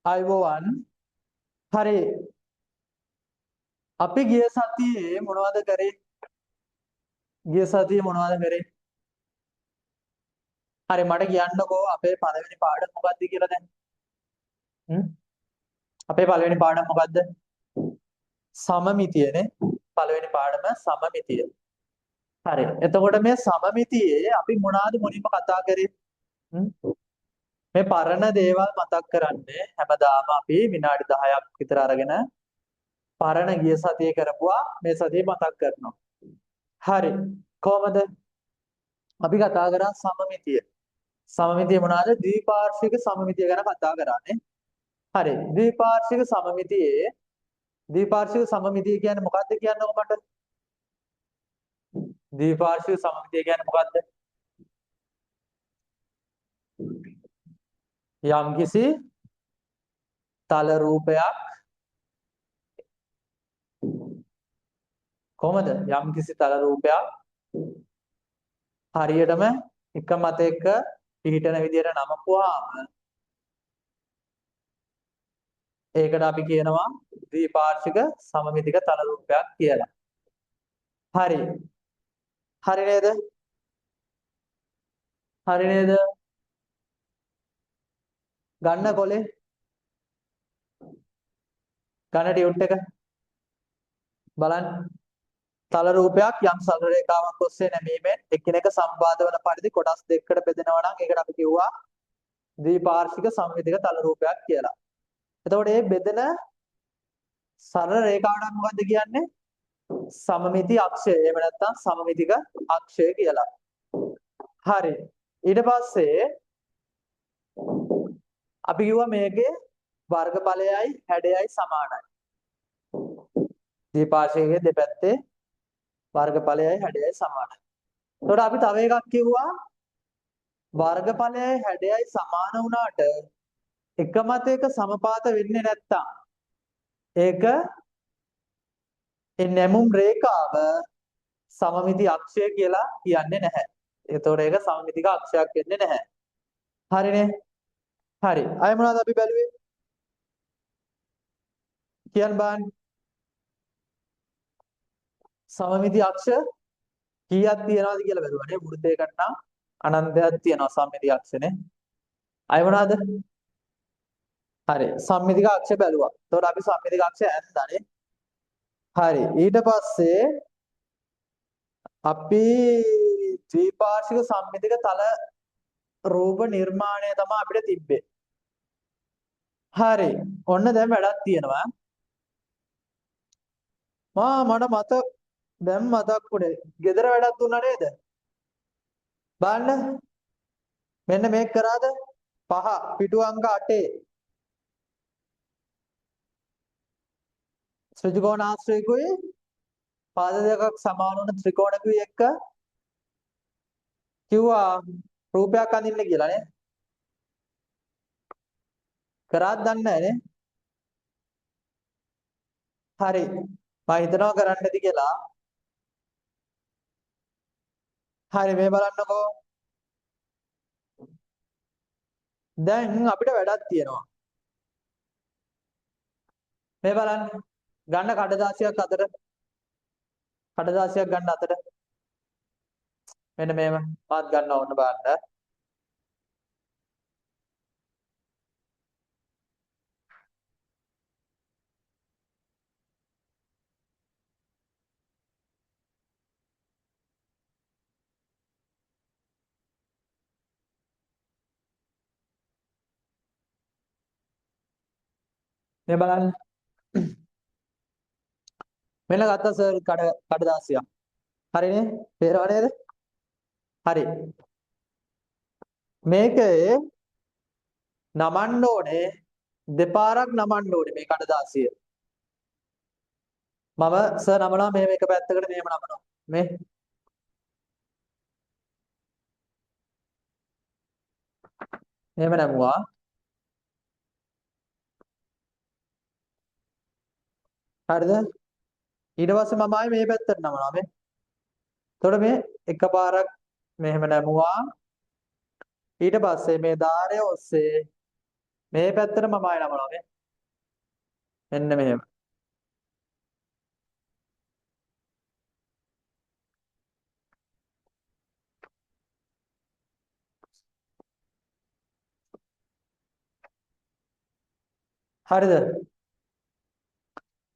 අයිබෝවන් හරි අපි ගිය සතියේ මොනවද කරේ ගිය සතියේ මොනවද කරේ හරි මට කියන්නකෝ අපේ පළවෙනි පාඩම මොකක්ද කියලා දැන් හ්ම් අපේ පළවෙනි පාඩම මොකක්ද සමමිතියනේ පළවෙනි පාඩම සමමිතිය හරි එතකොට මේ සමමිතියේ අපි මොනවද මුලින්ම කතා කරේ හ්ම් මේ පරණ දේවල් මතක් කරන්නේ හැමදාම අපි විනාඩි 10ක් විතර අරගෙන පරණ ගිය සතියේ කරපුවා මේ සතියේ මතක් කරනවා හරි කොහමද අපි කතා කරා සමමිතිය. සමමිතිය මොනවාද? ද්විපාර්ශ්වික සමමිතිය ගැන කතා කරානේ. හරි. ද්විපාර්ශ්වික සමමිතිය කියන්නේ මොකක්ද කියන්නකො මට? ද්විපාර්ශ්වික සමමිතිය කියන්නේ මොකක්ද? යම්කිසි තල රූපයක් කොහමද? යම්කිසි තල රූපයක් හරියටම එක මතයක පිහිටන විදිහට නමපුවාම ඒකට අපි කියනවා ද්විපාර්ශ්වික සමමිතික තල රූපයක් කියලා. හරි. හරි නේද? හරි නේද? ගන්න කොලේ. ගන්න ටියුට් එක. බලන්න. තල රූපයක් යම් සරල රේඛාවක් ඔස්සේ නැමීමෙන් එකිනෙක සම්පාද වන පරිදි කොටස් දෙකකට බෙදෙනවා නම් ඒකට අපි කිව්වා ද්විපාර්ශ්වික සමමිතික තල රූපයක් කියලා. එතකොට මේ බෙදෙන සරල රේඛාවට මොකද්ද කියන්නේ? සමමිති අක්ෂය. එහෙම නැත්නම් සමමිතික අක්ෂය කියලා. හරි. ඊට පස්සේ අපි කිව්වා මේකේ වර්ගඵලයයි හැඩයයි සමානයි. ද්විපාර්ශ්විකයේ දෙපැත්තේ වර්ගඵලයයි හැඩයයි සමානයි. එතකොට අපි තව එකක් කිව්වා වර්ගඵලයයි හැඩයයි සමාන වුණාට එක මතයක සමපාත වෙන්නේ නැත්තම් ඒක නැමුම් රේඛාව සමමිති අක්ෂය කියලා කියන්නේ නැහැ. ඒතකොට ඒක සමමිතික අක්ෂයක් වෙන්නේ නැහැ. හරිනේ? හරි. අය මොනවද අපි බැලුවේ? කියන්න බෑන්. සමමිති අක්ෂ කීයක් තියනවද කියලා බැලුවානේ. වෘත්තයකට නම් අනන්තයක් තියෙනවා සමමිති අක්ෂනේ. අය මොනවද? හරි. සමමිතික අක්ෂ බැලුවා. එතකොට අපි සමමිතික අක්ෂ ඇන්දානේ. හරි. ඊට පස්සේ අපි ද්විපාර්ශ්වික සම්මිතික තල රූප නිර්මාණය තමයි අපිට තිබ්බේ. හරි. ඔන්න දැන් වැඩක් තියෙනවා. මට මතක දැන් මතක් වුණේ. ගෙදර වැඩක් දුන්නා නේද? බලන්න. මෙන්න මේක කරාද? 5 පිටු අංක 8. ත්‍රිකෝණාශ්‍රයකුයි පාද දෙකක් සමාන වුණ ත්‍රිකෝණකුයි එක්ක කිව්වා රූපයක් අඳින්න කියලා නේ. කරාද දන්නේ නැහැ නේ. හරි. මම හිතනවා කරන්න ඇති කියලා. හරි මේ බලන්නකෝ. දැන් අපිට වැඩක් තියෙනවා. මේ බලන්න. ගන්න කඩදාසියක් අතට. කඩදාසියක් ගන්න අතට. මෙන්න මේව මාත් ගන්න ඕන බලන්න. මේ බලන්න. මෙන්න ගත්තා සර් කඩදාසියක්. හරිනේ? තේරෙනව නේද? හරි. මේකේ නමන්න ඕනේ දෙපාරක් නමන්න ඕනේ මේ කඩදාසිය. මම සර් නමනවා මෙහෙම එක පැත්තකට මෙහෙම නමනවා. මේ මෙහෙම නමුවා. හරිද? ඊට පස්සේ මම ආයේ මේ පැත්තට නමනවා මේ. එතකොට මේ එකපාරක් මෙහෙම නමුවා. ඊට පස්සේ මේ ධාරය ඔස්සේ මේ පැත්තට මම ආයෙ නමනවා මේ. මෙන්න මෙහෙම. හරිද?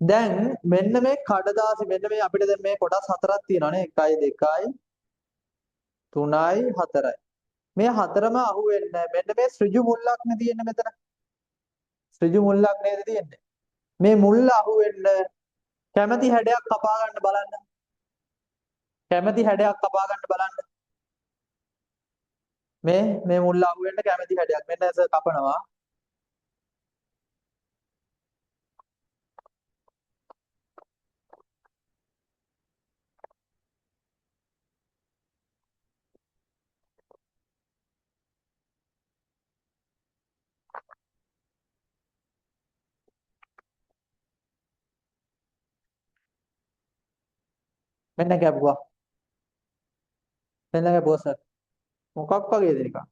දැන් මෙන්න මේ කඩදාසි මෙන්න මේ අපිට දැන් මේ කොටස් හතරක් තියෙනවානේ 1 2 3යි 4යි. මේ හතරම අහුවෙන්නේ මෙන්න මේ ඍජු මුල්ලක් නේ තියෙන්නේ මෙතන. ඍජු මුල්ලක් නේද තියෙන්නේ. මේ මුල්ල අහුවෙන්න කැමැති හැඩයක් කපා ගන්න බලන්න. කැමැති හැඩයක් කපා ගන්න බලන්න. මේ මුල්ල අහුවෙන්න කැමැති හැඩයක්. මෙන්න ඇස කපනවා. මෙන්න කැපුවා. මෙන්න කැපුවා සර්. මොකක් වගේද නිකන්?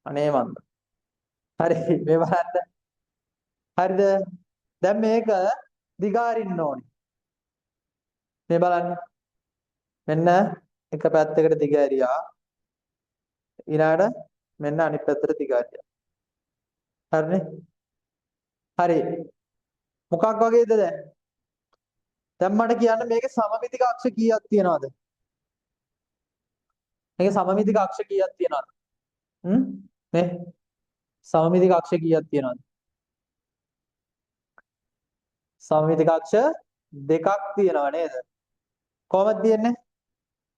අනේ මන්ද. හරි මේ බලන්න. හරිද? දැන් මේක දිගාරින්න ඕනේ. මේ බලන්න. මෙන්න එක පැත්තකට දිගෑරියා. ඊළඟට මෙන්න අනිත් පැත්තට දිගෑරියා. හරිනේ? හරි. මොකක් වගේද දැන්? දැන් මට කියන්න මේකේ සමමිතික අක්ෂ කීයක් තියනවද? මේකේ සමමිතික අක්ෂ කීයක් තියනවද? මේ සමමිතික අක්ෂ කීයක් තියනවද? සමමිතික අක්ෂ දෙකක් තියනවා නේද? කොහොමද තියන්නේ?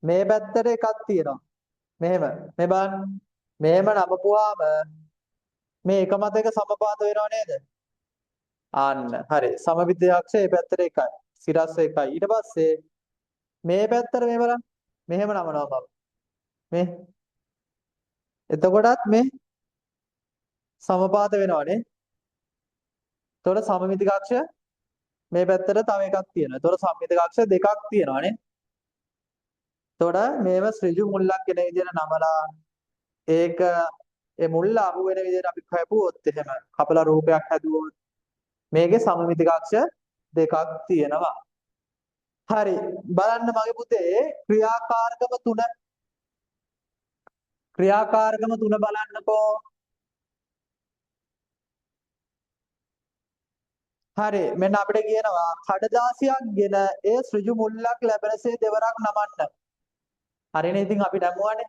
මේ පැත්තට එකක් තියෙනවා. මෙහෙම. මේ බලන්න. මෙහෙම නමපුවාම මේ එක මත එක සමපාත වෙනව නේද? අන්න. හරි. සමමිතික අක්ෂ මේ පැත්තට එකයි. සිරස්ස එකයි. ඊට පස්සේ මේ පැත්තට මේ බලන්න. මෙහෙම නමනවා මම. මේ. එතකොටත් මේ සමපාත වෙනවනේ. එතකොට සමමිතික අක්ෂ මේ පැත්තට තව එකක් තියෙනවා. එතකොට සමමිතික අක්ෂ දෙකක් තියෙනවානේ. එතකොට මේව ඍජු මුල්ලක් කියන විදිහට නමලා ඒක ඒ මුල්ල අහු වෙන විදිහට අපි කැපුවොත් එහෙම කපලා රූපයක් හැදුවොත් මේකේ සමමිතික අක්ෂ දෙකක් තියෙනවා. හරි බලන්න මගේ පුතේ ක්‍රියාකාරකම තුන බලන්නකෝ. හරි මෙන්න අපිට කියනවා කඩදාසියක් ගෙන ඒ ඍජු මුල්ලක් ලැබෙනසේ දෙවරක් නමන්න. හරිනේ ඉතින් අපි නැමුවානේ.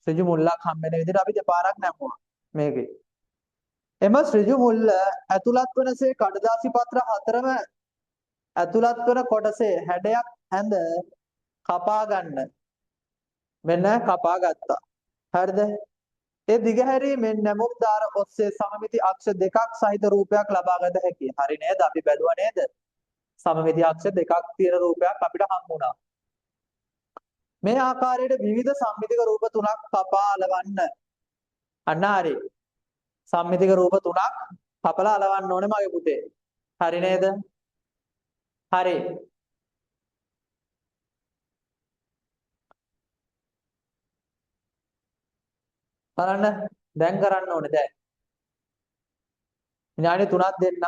ඍජු මුල්ලක් හම්බෙන විදිහට අපි දෙපාරක් නැමුවා මේකේ. එම ඍජු මුල්ල ඇතුළත් වනසේ කඩදාසි පත්‍ර හතරම ඇතුළත් වන කොටසේ හැඩයක් ඇඳ කපා ගන්න. මෙන්න කපා ගත්තා. හරිද? ඒ දිගහැරීමෙන් නැමුම් දාර ඔස්සේ සමමිති අක්ෂ දෙකක් සහිත රූපයක් ලබා ගත හැකියි. හරි නේද? අපි බැලුවා නේද? සමමිති අක්ෂ දෙකක් තියෙන රූපයක් අපිට හම්බුණා. මේ ආකාරයට විවිධ සම්මිතික රූප තුනක් කපා අලවන්න. අන්න හරි. සම්මිතික රූප තුනක් කපලා අලවන්න ඕනේ මගේ පුතේ. හරි නේද? හරි. බලන්න දැන් කරන්න ඕනේ දැන්. විනාඩි 3ක් දෙන්න.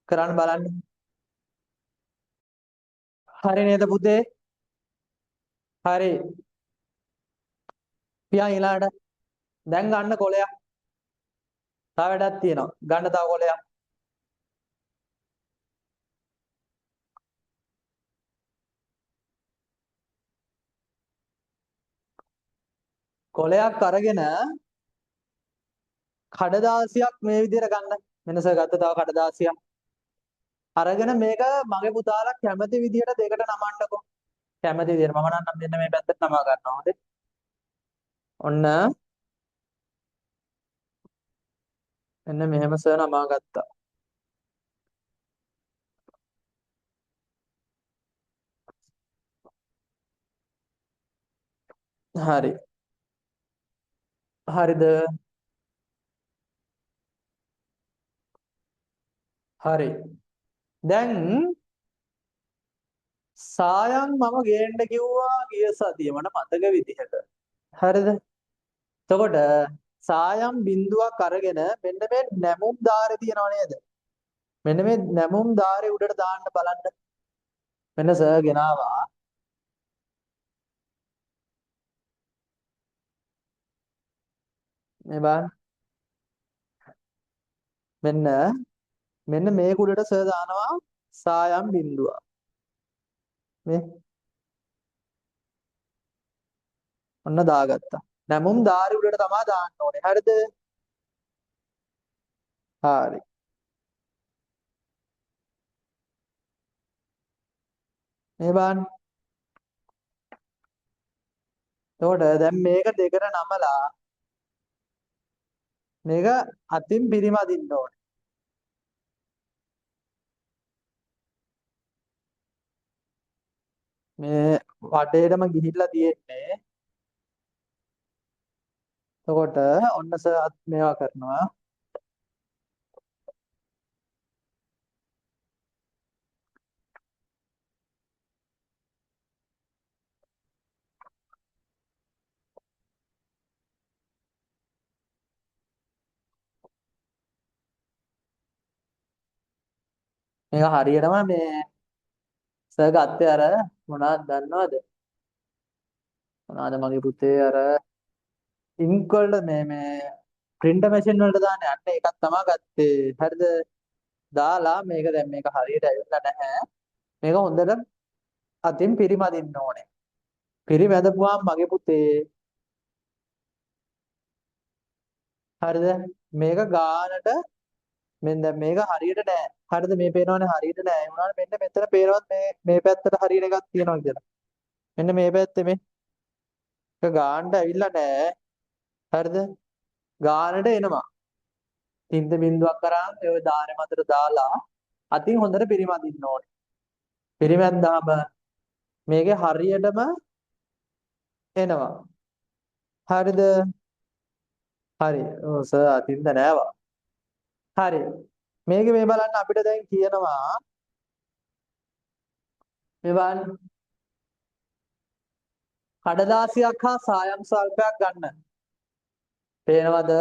කරන්න බලන්න. හරි නේද පුතේ? හරි. පියා ඊළාට දැන් ගන්න කොලයක්. තව වැඩක් තියෙනවා. ගන්න තව කොලයක්. කොලයක් අරගෙන කඩදාසියක් මේ විදිහට ගන්න. මෙන්න සර් ගත්ත තව කඩදාසියක්. අරගෙන මේක මගේ පුතාලා කැමති විදිහට දෙකට නමන්නකෝ. කැමති විදිහට මම නම් මෙන්න මේ පැත්තට නමා ගන්නවා. හොඳේ. ඔන්න මෙන්න මෙහෙම සර් නමා ගත්තා. හරි. හරිද? හරි. දැන් සායන් මම ගේන්න කිව්වා ගිය සතිය මට මතක විදිහට. හරිද? එතකොට සායම් බිඳුවක් අරගෙන මෙන්න මේ නැමුම් ධාරේ තියනව නේද? මෙන්න මේ නැමුම් ධාරේ උඩට දාන්න බලන්න. මෙන්න සර් ගෙනාවා. මේ බලන්න. මෙන්න මෙන්න මේ කුඩට සර් දානවා සායම් බිඳුව. මේ ඔන්න දාගත්තා. නැමුම් ධාරේ උඩට තමයි දාන්න ඕනේ. හරිද? හරි. මේ බලන්න. එතකොට දැන් මේක දෙකට නමලා මේක අතින් පිරිමදින්න ඕනේ. මේ වටේටම ගිහිල්ලා තියෙන්නේ. එතකොට ඔන්න සර් මේවා කරනවා. මේක හරියටම මේ සර් ගත්තේ අර මොනවද දන්නවද? මොනවද මගේ පුතේ අර ඉන්ක් වලට මේ printer machine වලට දාන්නේ අන්න ඒකක් තමයි ගත්තේ. හරිද? දාලා මේක දැන් මේක හරියට ඇවිල්ලා නැහැ. මේක හොඳට අතින් පිරිමදින්න ඕනේ. පිරිමැදපුවාම මගේ පුතේ හරිද? මේක ගානට මෙන්න දැන් මේක හරියට නෑ. හරිද? මේ පේනවනේ හරියට නෑ. ඒ වුණාට මෙන්න මෙතන පේනවත් මේ පැත්තට හරියට එකක් තියෙනවා කියලා. මෙන්න මේ පැත්තේ මේක ගානට ඇවිල්ලා නෑ. හරිද? ගානට එනවා. තින්ත බිඳුවක් කරාම ඒ දාරේ මතට දාලා අතින් හොඳට පිරිමදින්න ඕනේ. පිරිමැද්දාම මේකේ හරියටම එනවා. හරිද? හරි. ඔව් සර් අතින්ද නෑවා. හරි. මේකේ මේ බලන්න අපිට දැන් කියනවා මේ බලන්න කඩදාසියක් හා සායම් ස්වල්පයක් ගන්න. පේනවද?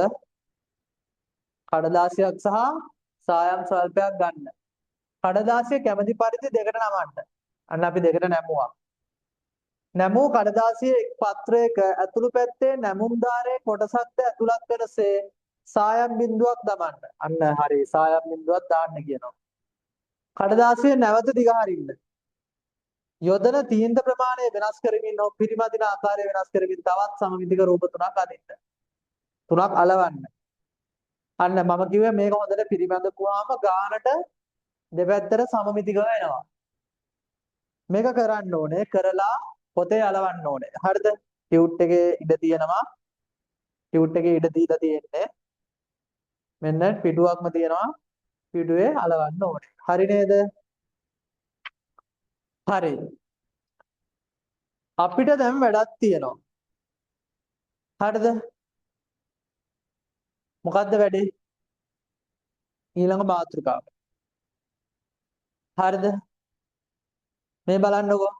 කඩදාසියක් සහ සායම් ස්වල්පයක් ගන්න. කඩදාසිය කැමැති පරිදි දෙකට නමන්න. අන්න අපි දෙකට නැමුවා. නැමූ කඩදාසියේ එක් පත්‍රයක ඇතුළු පැත්තේ නැමුම් ධාරයේ කොටසක්ද ඇතුළත් වෙනසේ සායම් බිඳුවක් දමන්න. අන්න හරි සායම් බිඳුවක් දාන්න කියනවා. කඩදාසිය නැවත දිගහරින්න. යොදන තීන්ත ප්‍රමාණය වෙනස් කරමින් හෝ පිරිමදින ආකාරය වෙනස් කරමින් තවත් සමමිතික රූප තුනක් අදින්න. තුනක් අලවන්න. අන්න මම කිව්වේ මේක හොඳට පිරිමැදපුවාම ගානට දෙපැත්තට සමමිතික වෙනවා. මේක කරන්න ඕනේ කරලා පොතේ අලවන්න ඕනේ. හරිද? ටියුට් එකේ ඉඩ තියෙනවා. ටියුට් එකේ ඉඩ දීලා තියෙන්නේ. මෙන්න පිටුවක්ම තියෙනවා. පිටුවේ අලවන්න ඕනේ. හරි නේද? හරි. අපිට දැන් වැඩක් තියෙනවා. හරිද? මොකද්ද වැඩේ? ඊළඟ මාතෘකාව. හරිද? මේ බලන්නකෝ.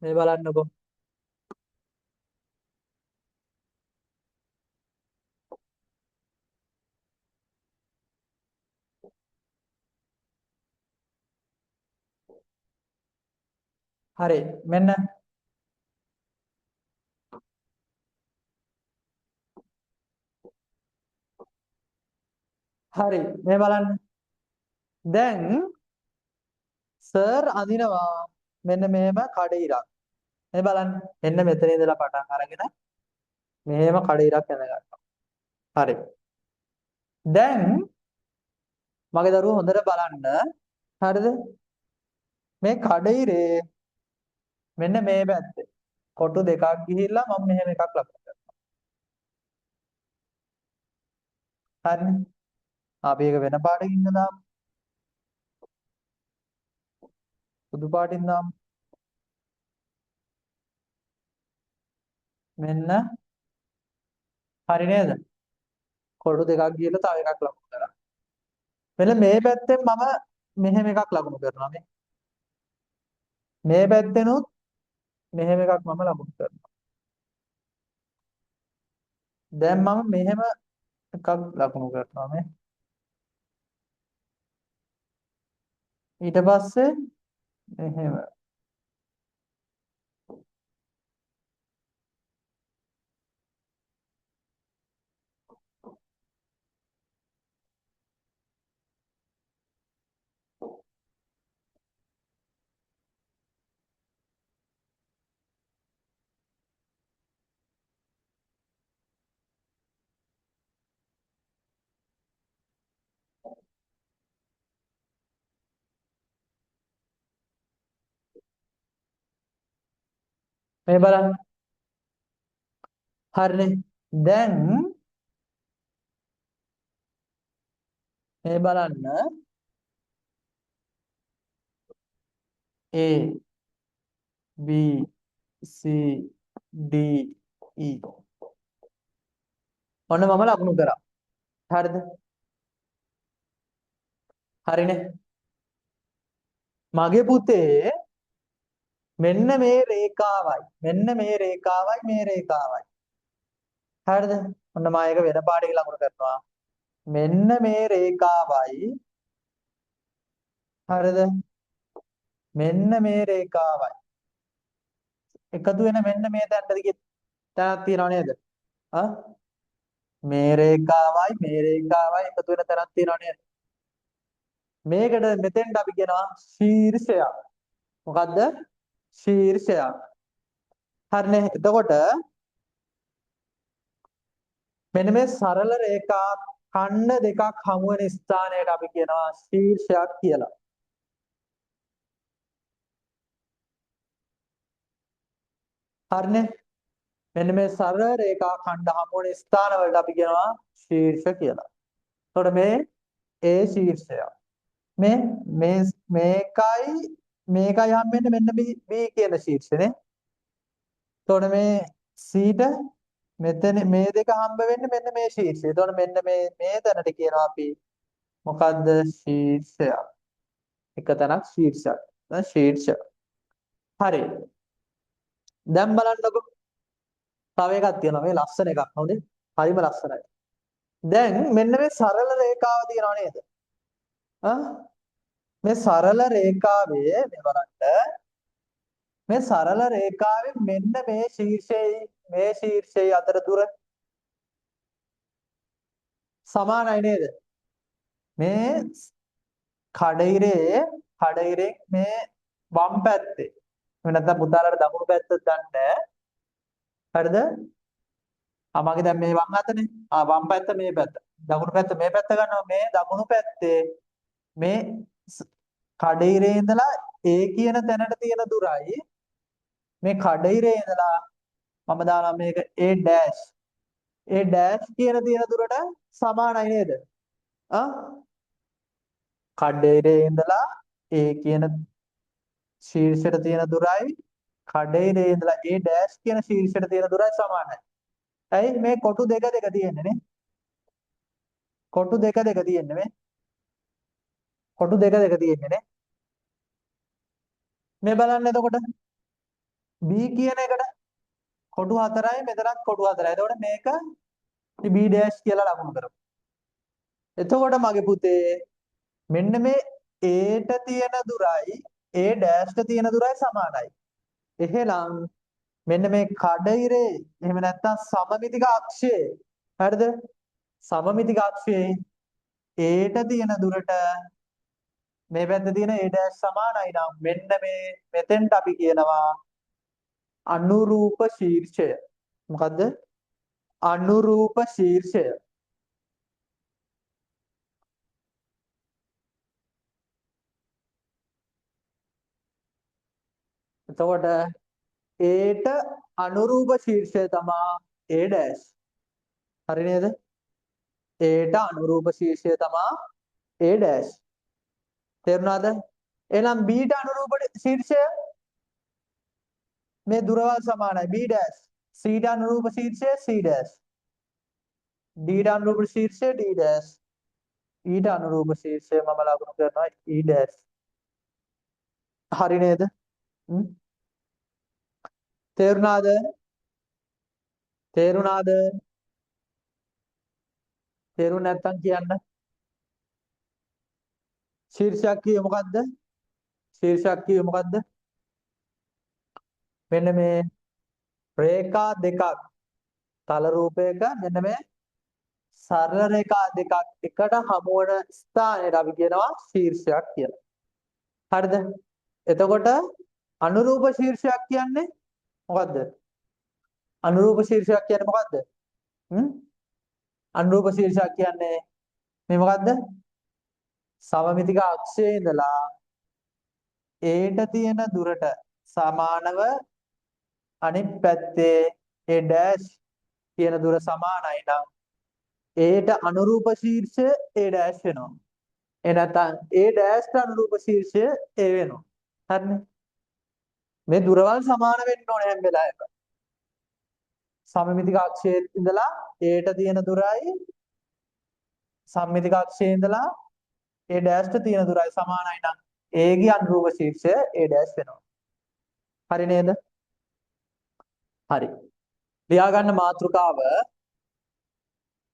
මේ බලන්නකෝ. හරි. මෙන්න හරි. මේ බලන්න. දැන් සර් අඳිනවා මෙන්න මෙහෙම කඩ ඉරක්. මේ බලන්න. මෙන්න මෙතන ඉඳලා පටන් අරගෙන මෙහෙම කඩ ඉරක් යන ගන්නවා. හරි. දැන් මගේ දරුවෝ හොඳට බලන්න. හරිද? මේ කඩ ඉරේ මෙන්න මේ පැත්තේ. කොටු දෙකක් ගිහිල්ලා මම මෙහෙම එකක් ලබා ගන්නවා. හරිනේ. අපි ඒක වෙන පාටකින් දාමු. සුදු පාටින් දාමු. මෙන්න හරි නේද? කොටු දෙකක් ගිහලා තව එකක් ලකුණු කරා. මෙන්න මේ පැත්තෙන් මම මෙහෙම එකක් ලකුණු කරනවා මේ පැත්තෙනුත් මෙහෙම එකක් මම ලකුණු කරනවා. දැන් මම මෙහෙම එකක් ලකුණු කරනවා මේ. ඊට පස්සේ මෙහෙම මේ බලන්න. හරිනේ. දැන් මේ බලන්න A B C D E ඔන්න මම ලකුණු කරා. හරිද? හරිනේ. මගේ පුතේ මෙන්න මේ රේඛාවයි මෙන්න මේ රේඛාවයි මේ රේඛාවයි. හරිද? ඔන්න මම ඒක වෙන පාඩයක ලකුණු කරනවා. මෙන්න මේ රේඛාවයි හරිද? මෙන්න මේ රේඛාවයි එකතු වෙන මෙන්න මේ තැනට තැනක් තියෙනව නේද? මේ රේඛාවයි එකතු වෙන තැනක් තියෙනව නේද? මේකට මෙතෙන්ට අපි කියනවා ශීර්ෂයක්. මොකද්ද? ශීර්ෂයක්. හරිනේ. එතකොට මෙන්න මේ සරල රේඛා ඛණ්ඩ දෙකක් හමු වෙන ස්ථානයට අපි කියනවා ශීර්ෂයක් කියලා. හරිනේ. මෙන්න මේ සරල රේඛා ඛණ්ඩ හමු වෙන ස්ථාන වලට අපි කියනවා ශීර්ෂ කියලා. එතකොට මේ A ශීර්ෂය. මේකයි හම් වෙන්නේ මෙන්න B කියන ශීර්ෂනේ. එතකොට මේ C ට මෙතන මේ දෙක හම්බ වෙන්නේ මෙන්න මේ ශීර්ෂය. එතකොට මෙන්න මේ තැනට කියනවා අපි මොකද්ද? ශීර්ෂයක්. එක තැනක් ශීර්ෂයක්. දැන් ශීර්ෂ. හරි. දැන් බලන්නකො. තව එකක් තියෙනවා. මේ ලස්සන එකක් නෝනේ. හරිම ලස්සනයි. දැන් මෙන්න මේ සරල රේඛාව තියෙනව නේද? මේ සරල රේඛාවේ මේ බලන්න. මේ සරල රේඛාවේ මෙන්න මේ ශීර්ෂයේ අතර දුර සමානයි නේද? මේ කඩිරේ මේ වම් පැත්තේ. එහෙම නැත්නම් පුතාලට දකුණු පැත්ත දන්නේ. හරිද? මගේ දැන් මේ වම් අතනේ. වම් පැත්ත මේ පැත්ත. දකුණු පැත්ත මේ පැත්ත ගන්නවා. මේ දකුණු පැත්තේ මේ කඩිරේ ඉඳලා A කියන තැනට තියෙන දුරයි මේ කඩිරේ ඉඳලා මම දානවා මේක A කියන තියෙන දුරට සමානයි නේද? කඩිරේ ඉඳලා A කියන ශීර්ෂයට තියෙන දුරයි කඩිරේ ඉඳලා A කියන ශීර්ෂයට තියෙන දුරයි සමානයි. ඇයි මේ කොටු දෙක තියෙන්නේ නේ? කොටු දෙක තියෙන්නේ මේ. කොටු දෙක තියෙන්නේ නේ. මේ බලන්න එතකොට B කියන එකට කොටු 4යි මෙතනත් කොටු 4යි. එතකොට මේක B කියලා ලකුණු කරමු. එතකොට මගේ පුතේ මෙන්න මේ A ට තියෙන දුරයි A' ට තියෙන දුරයි සමානයි. එහෙනම් මෙන්න මේ කඩිරේ එහෙම නැත්නම් සමමිතික අක්ෂයේ හරිද? සමමිතික අක්ෂයේ A ට තියෙන දුරට මේ පැත්තේ තියෙන A' සමානයි නම් මෙන්න මේ මෙතෙන්ට අපි කියනවා අනුරූප ශීර්ෂය. මොකද්ද? අනුරූප ශීර්ෂය. එතකොට A ට අනුරූප ශීර්ෂය තමයි A'. හරි නේද? A ට අනුරූප ශීර්ෂය තමයි A'. තේරුණාද? එහෙනම් B ට අනුරූප ශීර්ෂය මේ දුරවල් සමානයි B'. C ට අනුරූප ශීර්ෂය C'. D ට අනුරූප ශීර්ෂය D dash. E ට අනුරූප ශීර්ෂය මම ලකුණු කරනවා E dash. හරි නේද? තේරුණාද? තේරුණාද? තේරුණ නැත්නම් කියන්න. ශීර්ෂයක් කියේ මොකද්ද? ශීර්ෂයක් කියේ මොකද්ද? මෙන්න මේ රේඛා දෙකක් තල රූපයක මෙන්න මේ සරල රේඛා දෙකක් එකට හමු වන ස්ථානයට අපි කියනවා ශීර්ෂයක් කියලා. හරිද? එතකොට අනුරූප ශීර්ෂයක් කියන්නේ මොකද්ද? අනුරූප ශීර්ෂයක් කියන්නේ මොකද්ද? අනුරූප ශීර්ෂයක් කියන්නේ මේ මොකද්ද? සමමිතික අක්ෂයේ ඉඳලා ඒට තියෙන දුරට සමානව අනිත් පැත්තේ ඒ ඩෑෂ් කියන දුර සමානයි නම් ඒට අනුරූප ශීර්ෂය ඒ ඩෑෂ් වෙනවා. ඒ නැත්නම් ඒ ඩෑෂ්ට අනුරූප ශීර්ෂය ඒ වෙනවා. හරිනේ? මේ දුරවල් සමාන වෙන්න ඕනේ හැම වෙලාවෙම. සමමිතික අක්ෂයේ ඉඳලා ඒට තියෙන දුරයි සම්මිතික අක්ෂයේ ඉඳලා ඒ ඩෑෂ්ට තියෙන දුරයි සමානයි නම් ඒගේ අනුරූප ශීර්ෂය ඒ ඩෑෂ් වෙනවා. හරි නේද? හරි. ලියා ගන්න මාතෘකාව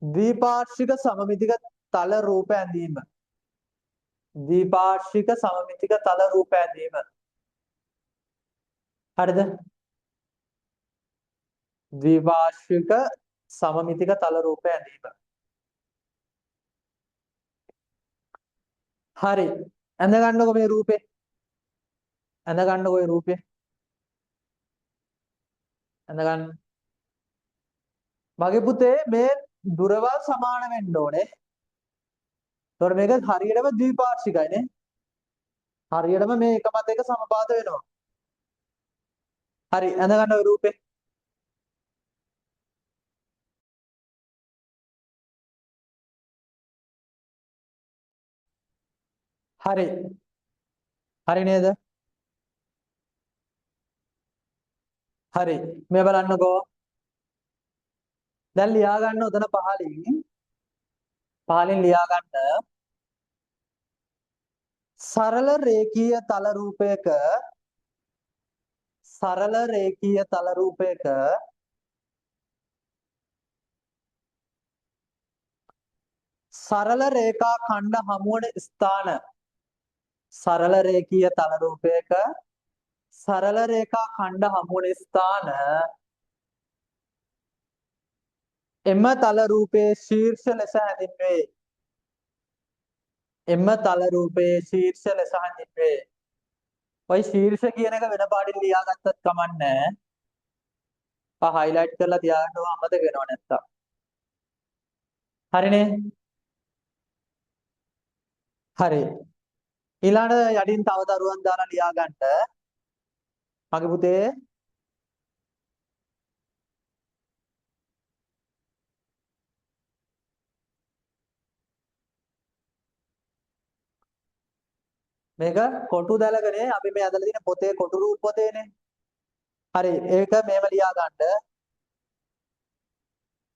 ද්විපාර්ශ්වික සමමිතික තල රූප ඇඳීම. ද්විපාර්ශ්වික සමමිතික තල රූප ඇඳීම. හරිද? ද්විපාර්ශ්වික සමමිතික තල රූප ඇඳීම. හරි. ඇඳ ගන්නකො මේ රූපේ. ඇඳ ගන්නකො මේ රූපේ. ඇඳ ගන්න. මගේ පුතේ මේ දුරවල් සමාන වෙන්න ඕනේ. ඒතකොට මේක හරියටම ද්විපාර්ශ්විකයිනේ. හරියටම මේ එකමත් එක සමපාත වෙනවා. හරි ඇඳ ගන්න ඔය රූපේ. හරි. හරි නේද? හරි. මේ බලන්නකෝ. දැන් ලියා ගන්න උතන පහලින් ලියා ගන්න සරල රේඛීය තල රූපයක සරල රේඛීය තල රූපයක සරල රේඛා ඛණ්ඩ හමුවන ස්ථාන සරල රේඛීය තල රූපයක සරල රේඛා ඛණ්ඩ හමුවන ස්ථාන එම තල රූපයේ ශීර්ෂ ලෙස හැඳින්වේ. එම තල රූපයේ ශීර්ෂ ලෙස හැඳින්වේ. ඔය ශීර්ෂ කියන එක වෙන පාඩින් ලියාගත්තත් කමක් නැහැ. හයිලයිට් කරලා තියාගන්න ඕන අමතක වෙනව නැත්තම්. හරිනේ? හරි. ඊළඟ යටින් තව දරුවන් දාලා ලියා ගන්න. මගේ පුතේ මේක කොටු දැලකනේ අපි මේ ඇදලා තියෙන පොතේ කොටු රූල් පොතේනේ. හරි ඒක මේව ලියා ගන්න.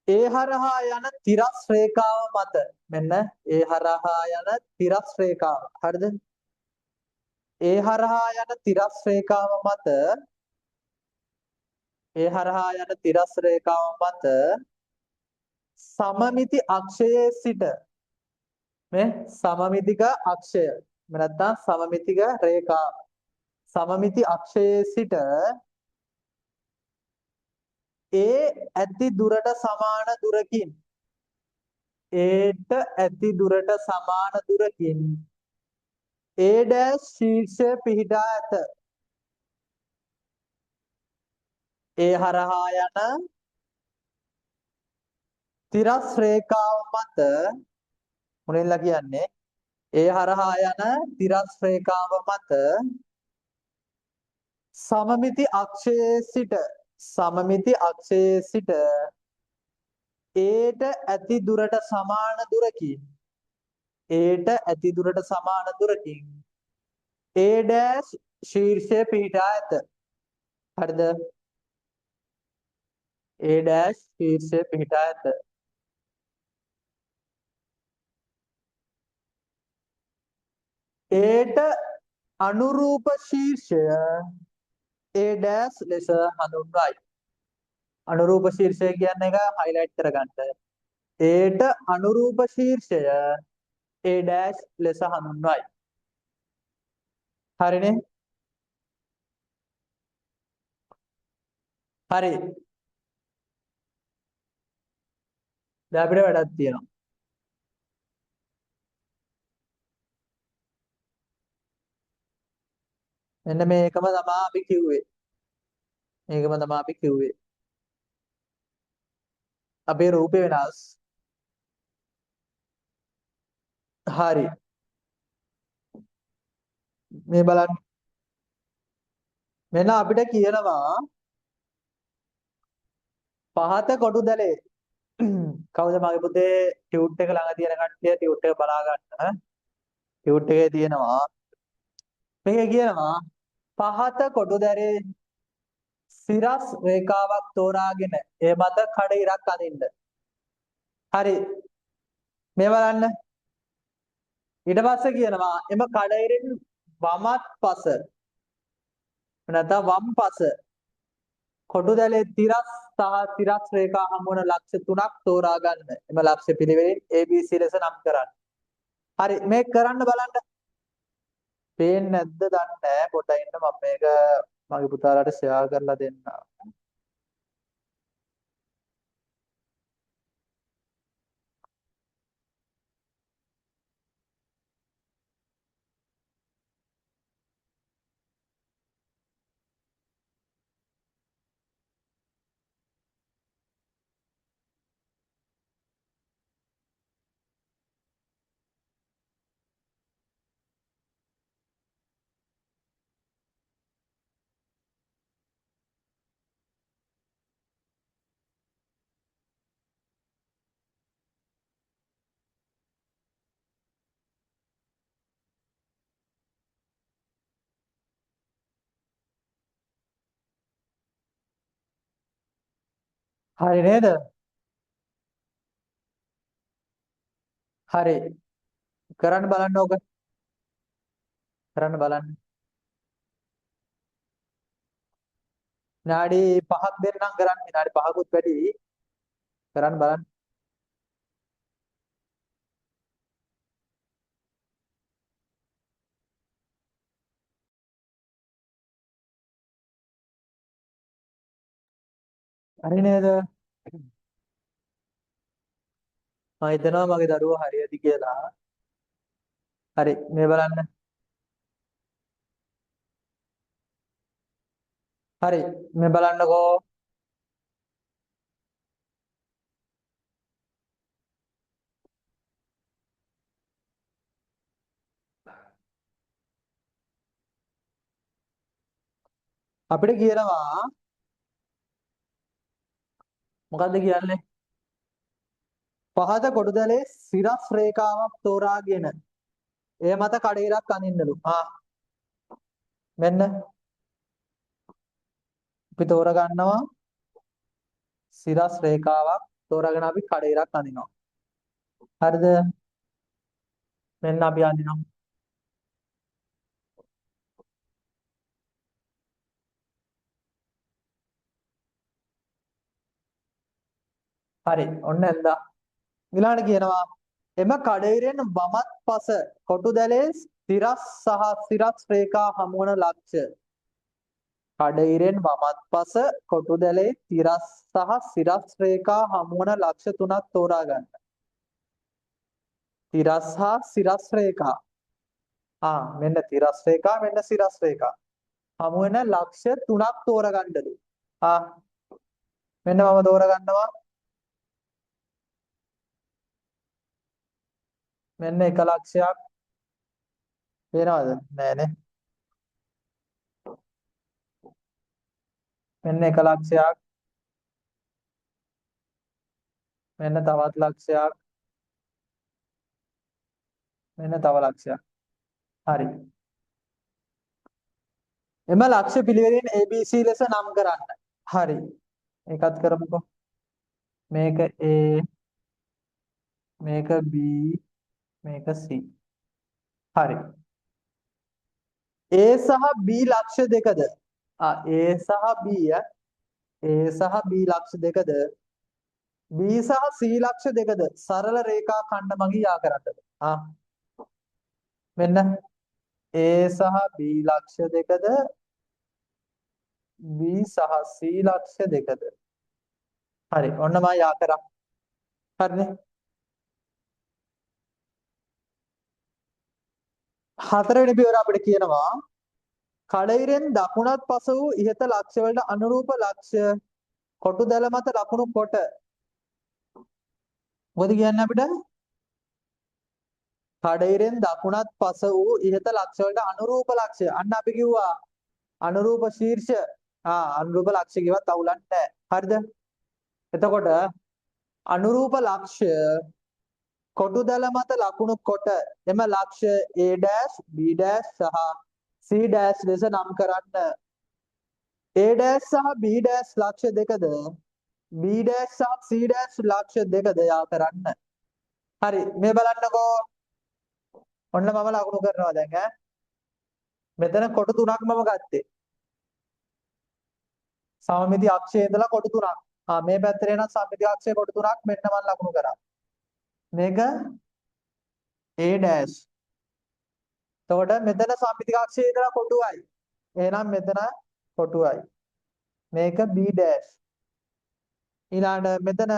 ඒ හරහා යන තිරස් රේඛාව මත මෙන්න ඒ හරහා යන තිරස් රේඛාව. හරිද? ඒ හරහා යන තිරස් රේඛාව මත ඒ හරහා යන තිරස් රේඛාව මත සමමිති අක්ෂයේ සිට මේ සමමිතික අක්ෂය නැත්නම් සමමිතික රේඛා සමමිති අක්ෂයේ සිට ඒ ඇති දුරට සමාන දුරකින් ඒට ඇති දුරට සමාන දුරකින් ඒ ඩෑෂ් ශීර්ෂය පිහිටා ඇත. ඒ හරහා යන තිරස් රේඛාව මත මුලින්ලා කියන්නේ ඒ හරහා යන තිරස් රේඛාව මත සමමිති අක්ෂයේ සිට ඒට ඇති දුරට සමාන දුරකින් ඒට ඇති දුරට සමාන දුරකින් ඒ ඩෑෂ් ශීර්ෂය පිහිටා ඇත. හරිද? ඒ ඩෑෂ් ශීර්ෂය පිහිටා ඇත. ඒට අනුරූප ශීර්ෂය A dash ලෙස හඳුන්වයි. අනුරූප ශීර්ෂය කියන්නේ එක highlight කරගන්න. ඒට අනුරූප ශීර්ෂය A dash ලෙස හඳුන්වයි. හරිනේ? හරි. දැන් අපිට වැඩක් තියෙනවා. මෙන්න මේකම තමයි අපි කිව්වේ. මේකම තමයි අපි කිව්වේ. අපේ රූපේ වෙනස්. හරි. මේ බලන්න. මෙන්න අපිට කියනවා පහත කොටුදැලේ කවුද මගේ පුතේ ටියුට් එක ළඟ තියෙන කට්ටිය ටියුට් එක බලා ගන්න. ටියුට් එකේ තියෙනවා මේක කියනවා පහත කොටුදැලේ සිරස් රේඛාවක් තෝරාගෙන ඒ මත කඩ ඉරක් අඳින්න. හරි. මේ බලන්න. ඊට පස්සේ කියනවා එම කඩ ඉරෙන් වමත් පස නැත්නම් වම් පස කොටුදැලේ තිරස් සහ තිරස් රේඛා හමුවන ලක්ෂ තුනක් තෝරා ගන්න. එම ලක්ෂ පිළිවෙලින් ABC ලෙස නම් කරන්න. හරි මේක කරන්න බලන්න. පේන්නේ නැද්ද දන්නේ නැහැ. පොඩ්ඩක් ඉන්න මම මේක මගේ පුතාලාට ෂෙයා කරලා දෙන්න. හරි නේද? හරි. කරන්න බලන්න ඕක. කරන්න බලන්න. විනාඩි 5ක් දෙන්නම් කරන්න. විනාඩි 5කුත් වැඩි. කරන්න බලන්න. හරි නේද? මම හිතනවා මගේ දරුවෝ හරියටි කියලා. හරි මේ බලන්න. හරි මේ බලන්නකෝ. අපිට කියනවා මොකද්ද කියන්නේ? පහත කොටුදැලේ සිරස් රේඛාවක් තෝරාගෙන එය මත කඩේරක් අඳින්නලු. මෙන්න අපි තෝරගන්නවා සිරස් රේඛාවක් තෝරාගෙන අපි කඩේරක් අඳිනවා. හරිද? මෙන්න අපි අඳිනවා. හරි ඔන්න ඇඳා. ඊළඟට කියනවා එම කඩේරෙන් වමත් පස කොටුදැලේ සිරස් සහ සිරස් රේඛා හමුවන ලක්ෂ. කඩයිරෙන් වමත් පස කොටුදැලේ තිරස් සහ සිරස් රේඛා හමුවන ලක්ෂ තුනක් තෝරා ගන්න. තිරස් හා සිරස් රේඛා. මෙන්න තිරස් රේඛා මෙන්න සිරස් රේඛා. හමු වෙන ලක්ෂ තුනක් තෝරගන්නලු. මෙන්න මම තෝරගන්නවා. මෙන්න 1 ලක්ෂයක්. පේනවද? නෑනේ. මෙන්න 1 ලක්ෂයක්. මෙන්න තවත් ලක්ෂයක්. මෙන්න තව ලක්ෂයක්. හරි. එම ලක්ෂ පිළිවෙලින් ABC ලෙස නම් කරන්න. හරි. ඒකත් කරමුකෝ. මේක A මේක B මේක C. හරි. A සහ B ලක්ෂ දෙකද? A සහ B A සහ B ලක්ෂ දෙකද? B සහ C ලක්ෂ දෙකද? සරල රේඛා ඛණ්ඩ මගින් යා කරන්නද? මෙන්න A සහ B ලක්ෂ දෙකද? B සහ C ලක්ෂ දෙකද? හරි. ඔන්න මම යා කරා. හරිනේ. හතරවෙනි පියවර අපිට කියනවා කඩයිරෙන් දකුණත් පස වූ ඉහත ලක්ෂ වලට අනුරූප ලක්ෂ කොටු දැල මත ලකුණු කොට. මොකද කියන්නේ අපිට? කඩයිරෙන් දකුණත් පස වූ ඉහත ලක්ෂ වලට අනුරූප ලක්ෂය. අන්න අපි කිව්වා අනුරූප ශීර්ෂ. අනුරූප ලක්ෂ කිව්වත් අවුලක් නැහැ. හරිද? එතකොට අනුරූප ලක්ෂය කොටු දැල මත ලකුණු කොට එම ලක්ෂ A' B' සහ C' ලෙස නම් කරන්න. A' සහ B' ලක්ෂ දෙකද B' සහ C' ලක්ෂ දෙකද යා කරන්න. හරි මේ බලන්නකෝ. ඔන්න මම ලකුණු කරනවා දැන් ඈ. මෙතන කොටු තුනක් මම ගත්තේ. සමමිති අක්ෂයේ ඉඳලා කොටු තුනක්. මේ පැත්තේ එන සමමිති අක්ෂයේ කොටු තුනක් මෙන්න මම ලකුණු කරා. මේක A'. එතකොට මෙතන සමමිති අක්ෂයේ ඉඳලා කොටුවයි. එහෙනම් මෙතන කොටුවයි. මේක B'. ඊළඟට මෙතන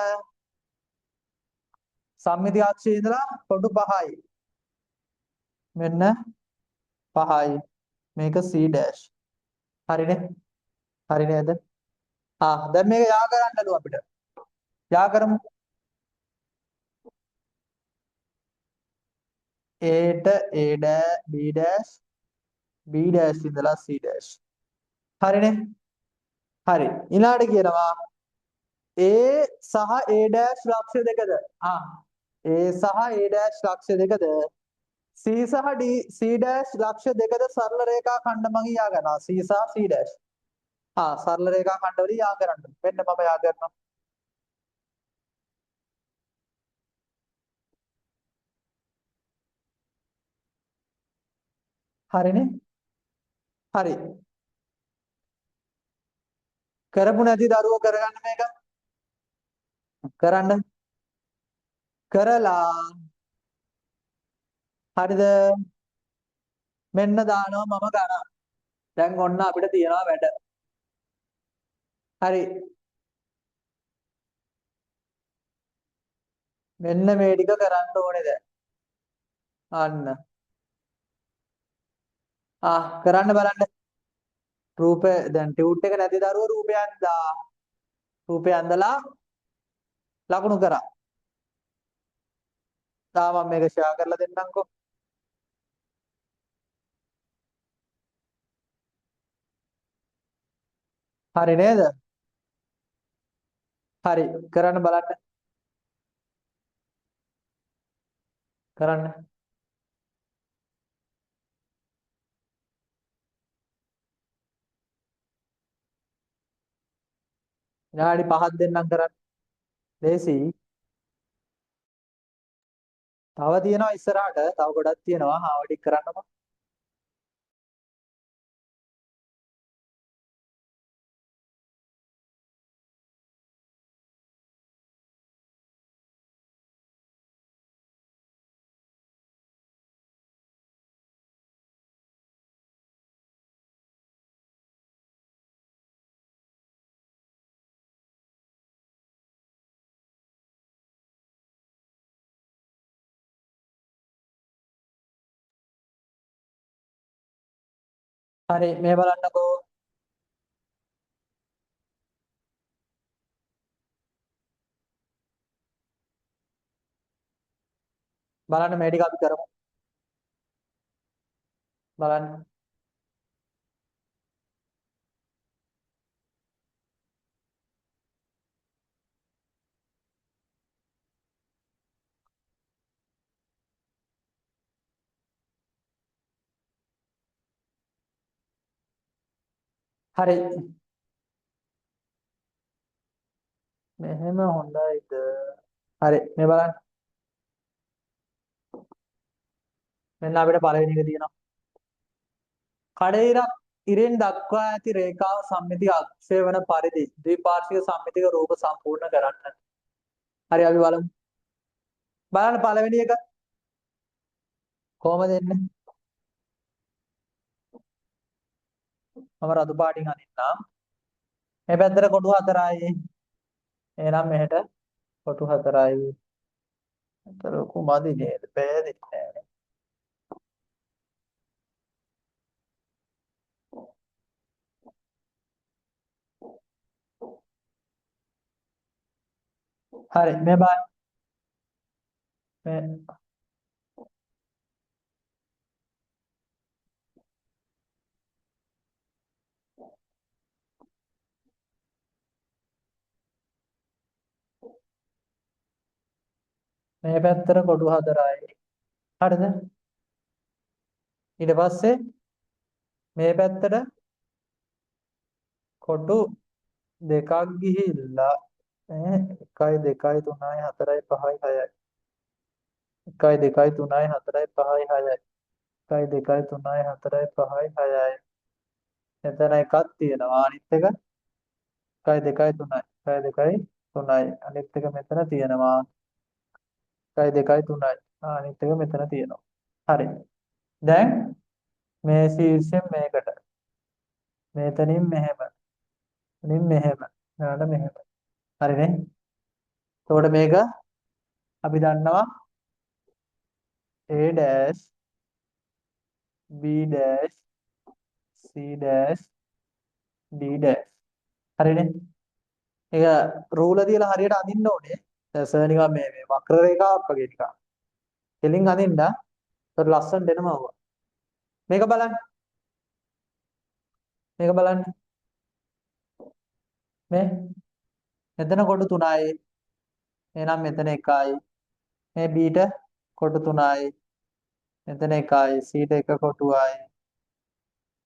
සම්මිති අක්ෂයේ ඉඳලා කොටු 5යි. මෙන්න 5යි. මේක C'. හරිනේ? හරි නේද? දැන් මේක යා කරන්නලු අපිට. යා කරමු. A ට A' B' ඉඳලා C'. හරිනේ? හරි. ඊළඟට කියනවා A සහ A' ලක්ෂ දෙකද? A සහ A' ලක්ෂ දෙකද? C සහ C' ලක්ෂ දෙකද සරල රේඛා ඛණ්ඩ මගින් යා ගන්නවා. C සහ C'. සරල රේඛා ඛණ්ඩ වලින් යා කරන්න. මෙන්න මම යා කරනවා. හරිනේ? හරි. කරපු නැති දරුවෝ කරගන්න මේක. කරන්න. කරලා හරිද? මෙන්න දානවා මම ගණන්. දැන් ඔන්න අපිට තියනවා වැඩ. හරි. මෙන්න මේ ටික කරන්න ඕනේ දැන්. අන්න. කරන්න බලන්න. රූපය දැන් ටියුට් එක නැති දරුවෝ රූපය අන්දා. රූපය අන්දලා ලකුණු කරා. මම මේක ෂෙයා කරලා දෙන්නම්කෝ. හරි නේද? හරි. කරන්න බලන්න. කරන්න. විනාඩි 5ක් දෙන්නම් කරන්න. ලේසි. තව තියෙනවා ඉස්සරහට. තව ගොඩක් තියෙනවා. ටික කරන්නම. හරි මේ බලන්නකෝ. බලන්න මේ ටික අපි කරමු. බලන්න. හරි. මෙහෙම හොඳයිද? හරි මේ බලන්න. මෙන්න අපිට පළවෙනි එක තියෙනවා. කඩේරක් ඉරෙන් දක්වා ඇති රේඛාව සම්මිතිය අක්ෂය වන පරිදි ද්විපාර්ශ්වික සම්මිතික රූප සම්පූර්ණ කරන්න. හරි අපි බලමු. බලන්න පළවෙනි එක කොහමද එන්නේ? මම රතු පාටින් අඳින්නම්. මේ පැත්තට කොටු 4යි. එහෙනම් මෙහෙට කොටු 4යි. අතර කොහමද නේද? පෑදෙන්නේ නැහැ. හරි මේ බලන්න. මේ පැත්තට කොටු 4යි. හරිද? ඊට පස්සේ මේ පැත්තට කොටු දෙකක් ගිහිල්ලා 1 2 3 4 5 6යි 1 2 3 4 5 6යි 1 2 3 4 5 6යි එතන එකක් තියෙනවා අනිත් එක 1 2 3යි 1 2 3යි අනිත් එක මෙතන තියෙනවා 1 2 3යි අනිත් එක මෙතන තියෙනවා හරි දැන් මේ ශීර්ෂයෙන් මේකට මෙතනින් මෙහෙම මෙතනින් මෙහෙම ඊළඟට මෙහෙම හරිනේ එතකොට මේක අපි දන්නවා A dash B dash C dash D dash හරිනේ ඒක රූල තියලා හරියට අඳින්න ඕනේ දැන් සර් නිකන් මේ වක්‍ර රේඛාවක් වගේ නිකන් කෙලින් අඳින්න ඒක ලස්සනට එනවා ඔය මේක බලන්න මේ මෙතන කොටු 3යි එහෙනම් මෙතන 1යි මේ B ට කොටු 3යි මෙතන 1යි C ට 1 කොටුවයි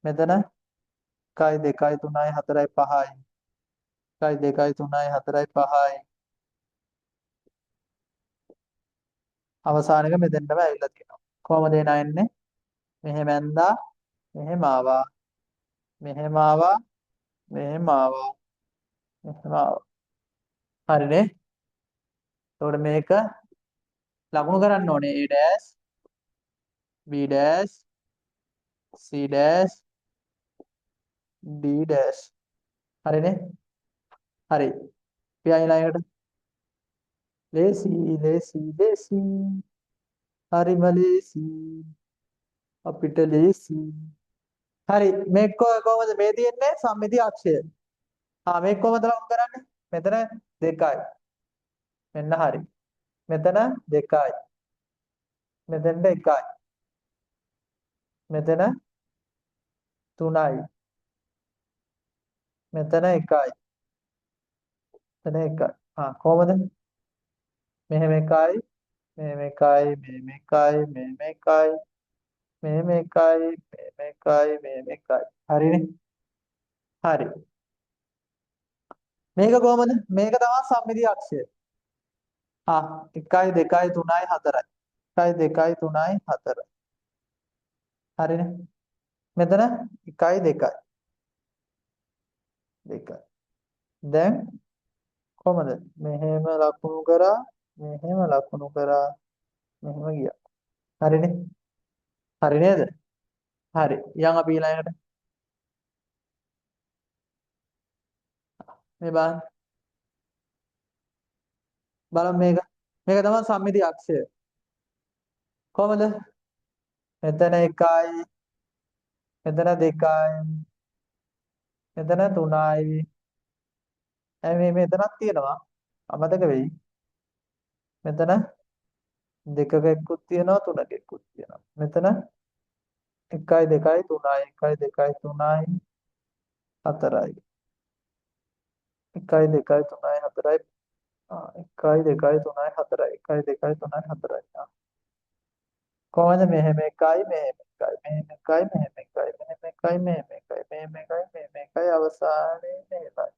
මෙතන 1 2 3 4 5යි 1 2 3 4 5යි අවසාන එක මෙතෙන්ටම ඇවිල්ලා තියෙනවා කොහමද එන එන්නේ මෙහෙම ඇඳා මෙහෙම ආවා මෙහෙම ආවා මෙහෙම ආවා මෙහෙම ආවා හරිනේ එතකොට මේක ලකුණු කරන්න ඕනේ A dash B dash C dash D dash හරිනේ හරි අපි ආයෙ ළඟට ලේසි ලේසි ලේසි හරිම ලේසි අපිට ලේසි හරි මේක කොහමද මේ තියෙන්නේ සම්මිති අක්ෂය මේක කොහමද ලකුණු කරන්නේ මෙතන 2යි මෙන්න හරි මෙතන 2යි මෙතෙන්ට 1යි මෙතන 3යි මෙතන 1යි මෙතන 1යි කොහමද මෙහෙම 1යි මෙහෙම 1යි මෙහෙම 1යි මෙහෙම 1යි මෙහෙම 1යි මෙහෙම 1යි මෙහෙම 1යි හරිනේ හරි මේක කොහමද මේක තමයි සම්මිති අක්ෂය 1යි 2යි 3යි 4යි 1යි 2යි 3යි 4යි හරිනේ මෙතන 1යි 2යි 2යි දැන් කොහමද මෙහෙම ලකුණු කරා මෙහෙම ලකුණු කරා මෙහෙම ගියා හරිනේ හරි නේද හරි යන් අපි ඊළඟට මේ බලන්න මේක තමයි සම්මිති අක්ෂය කොහමද මෙතන 1යි මෙතන 2යි මෙතන 3යි මේ මෙතනක් තියෙනවා අමතක වෙයි මෙතන දෙකක එක්කුත් තියෙනවා තුනක එක්කුත් තියෙනවා මෙතන 1යි 2යි 3යි 1යි 2යි 3යි 4යි 1යි 2යි 3යි 4යි 1යි 2යි 3යි 4යි 1යි 2යි 3යි 4යි කොහොමද මෙහෙම 1යි මෙහෙම 1යි මෙහෙම 1යි මෙහෙම 1යි මෙහෙම 1යි මෙහෙම 1යි මෙහෙම 1යි මෙහෙම 1යි අවසානයේ මෙහෙමයි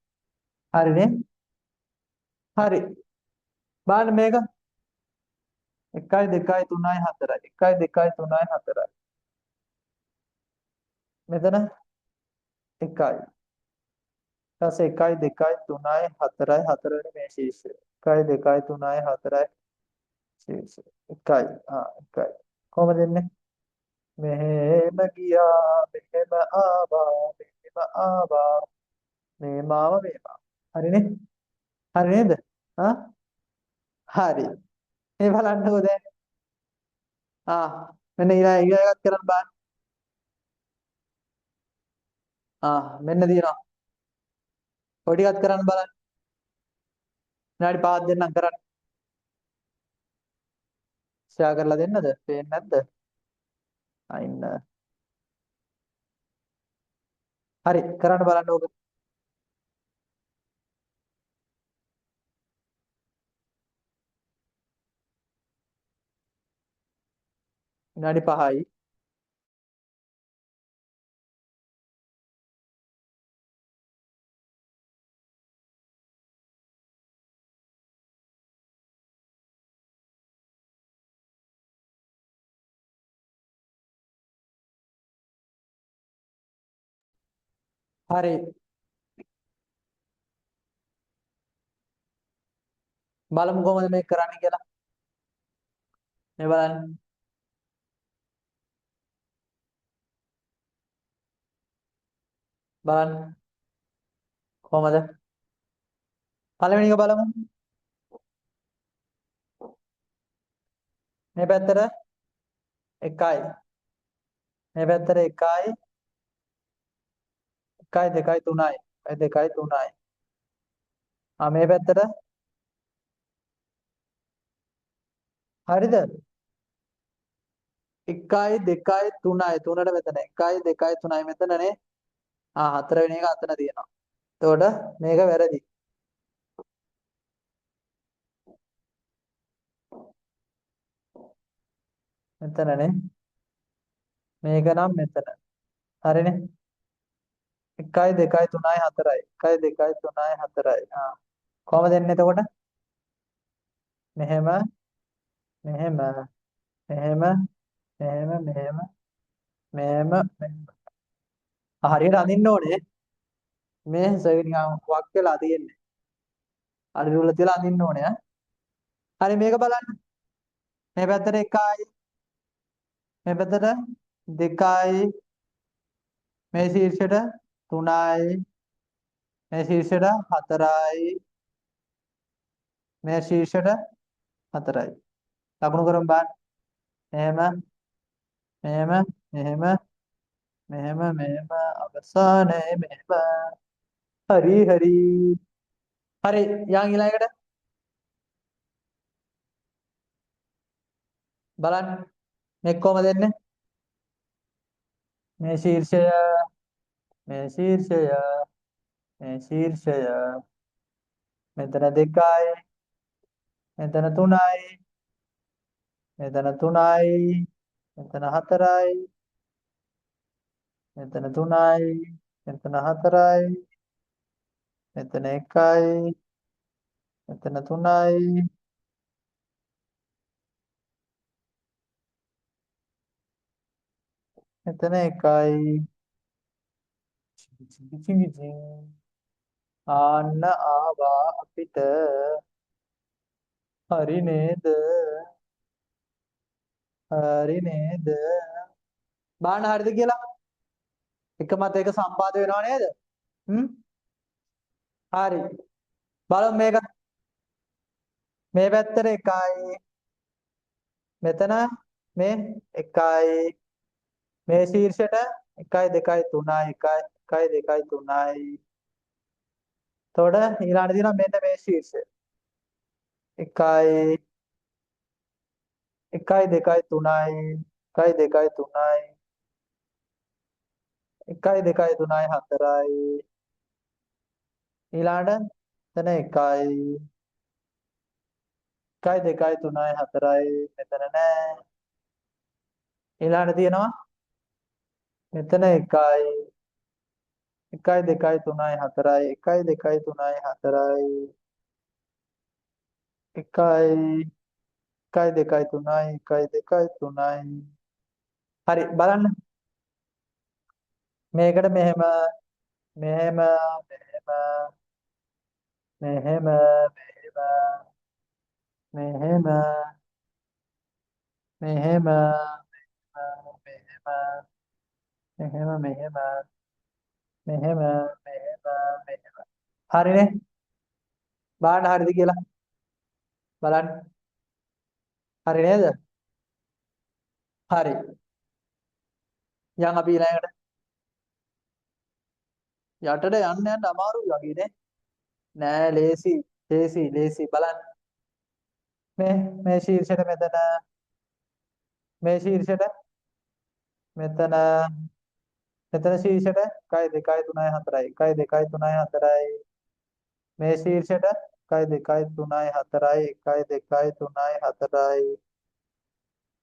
හරිනේ හරි බලන්න මේක 1යි 2යි 3යි 4යි 1යි 2යි 3යි 4යි මෙතන 1යි. ඊට පස්සේ 1යි 2යි 3යි 4යි 4 වෙනි මේ ශීර්ෂය. 1යි 2යි 3යි 4යි ශීර්ෂය. 1යි. 1යි. කොහොමද එන්නේ? මෙහෙම ගියා මෙහෙම ආවා මෙහෙම ආවා මේ මාව මේවා. හරිනේ? හරි නේද? ආ හරි. මේ බලන්නකෝ දැන්. මෙන්න ඊළඟ එකත් කරන්න බලන්න. මෙන්න දිනවා. ඔය ටිකත් කරන්න බලන්න. විනාඩි 5ක් දෙන්නම් කරන්න. ෂෙයා කරලා දෙන්නද? පේන්නේ නැද්ද? අයින්න. හරි කරන්න බලන්න ඕක. විනාඩි 5යි. හරි. බලමු කොහොමද මේක කරන්න කියලා. මේ බලන්න. බලන්න කොහොමද? පළවෙනි එක බලමු. මේ පැත්තට 1යි. මේ පැත්තට 1යි 1යි 2යි 3යි. 2යි 3යි. මේ පැත්තට හරිද? 1යි 2යි 3යි 3ට මෙතන 1යි 2යි 3යි මෙතනනේ. 4 වෙනි එක අතන තියෙනවා. එතකොට මේක වැරදි. මෙතනනේ. මේක නම් මෙතන. හරිනේ. 1යි 2යි 3යි 4යි. 1යි 2යි 3යි 4යි. කොහමද එන්නේ එතකොට? මෙහෙම මෙහෙම මෙහෙම මෙහෙම මෙහෙම මෙහෙම මෙහෙම. හරියට අඳින්න ඕනේ. මේ නිකන් වක් වෙලා තියෙන්නේ. අර රුල තියලා අඳින්න ඕනේ ඈ. හරි මේක බලන්න. මේ පැත්තට 1යි මේ පැත්තට 2යි මේ ශීර්ෂයට 3යි මේ ශීර්ෂයට 4යි මේ ශීර්ෂයට 4යි. ලකුණු කරමු බලන්න. මෙහෙම මෙහෙම මෙහෙම මෙහෙම මෙහෙම අවසානයේ මෙහෙම. හරි හරි. හරි යන් ඊළඟට බලන්න. මේක කොහමද එන්නේ? මේ ශීර්ෂය මේ ශීර්ෂය මේ ශීර්ෂය මෙතන 2යි මෙතන 3යි මෙතන 3යි මෙතන 4යි මෙතන 3යි මෙතන 4යි මෙතන 1යි මෙතන 3යි මෙතන 1යි. ආන්න ආවා අපිට. හරි නේද? හරි නේද? බාන්න හරිද කියලා? එක මත එක සම්පාද වෙනව නේද? හ්ම්? හරි. බලමු මේක. මේ පැත්තට 1යි. මෙතන මේ 1යි. මේ ශීර්ෂයට 1යි 2යි 3යි 1යි 2යි 3යි. එතකොට ඊළඟට තියෙනවා මෙන්න මේ ශීර්ෂය. 1යි 1යි 2යි 3යි 1යි 2යි 3යි 1යි 2යි 3යි 4යි. ඊළඟට එතන 1යි 1යි 2යි 3යි 4යි මෙතන නෑ. ඊළඟට තියෙනවා මෙතන 1යි 1යි 2යි 3යි 4යි 1යි 2යි 3යි 4යි 1යි 1යි 2යි 3යි 1යි 2යි 3යි. හරි බලන්න. මේකට මෙහෙම මෙහෙම මෙහෙම මෙහෙම මෙහෙම මෙහෙම මෙහෙම මෙහෙම මෙහෙම මෙහෙම හරිනේ බලන්න හරිද කියලා බලන්න හරි නේද හරි යන් අපි ඊළඟට යටට යන්න අමාරුයි වගේ නේ නෑ ලේසි ලේසි බලන්න මේ ශීර්ෂයට මෙතන මේ ශීර්ෂයට මෙතන මෙතන ශීර්ෂයට 1 2 3 4යි 1 2 3 4යි මේ ශීර්ෂයට 1 2 3 4යි 1 2 3 4යි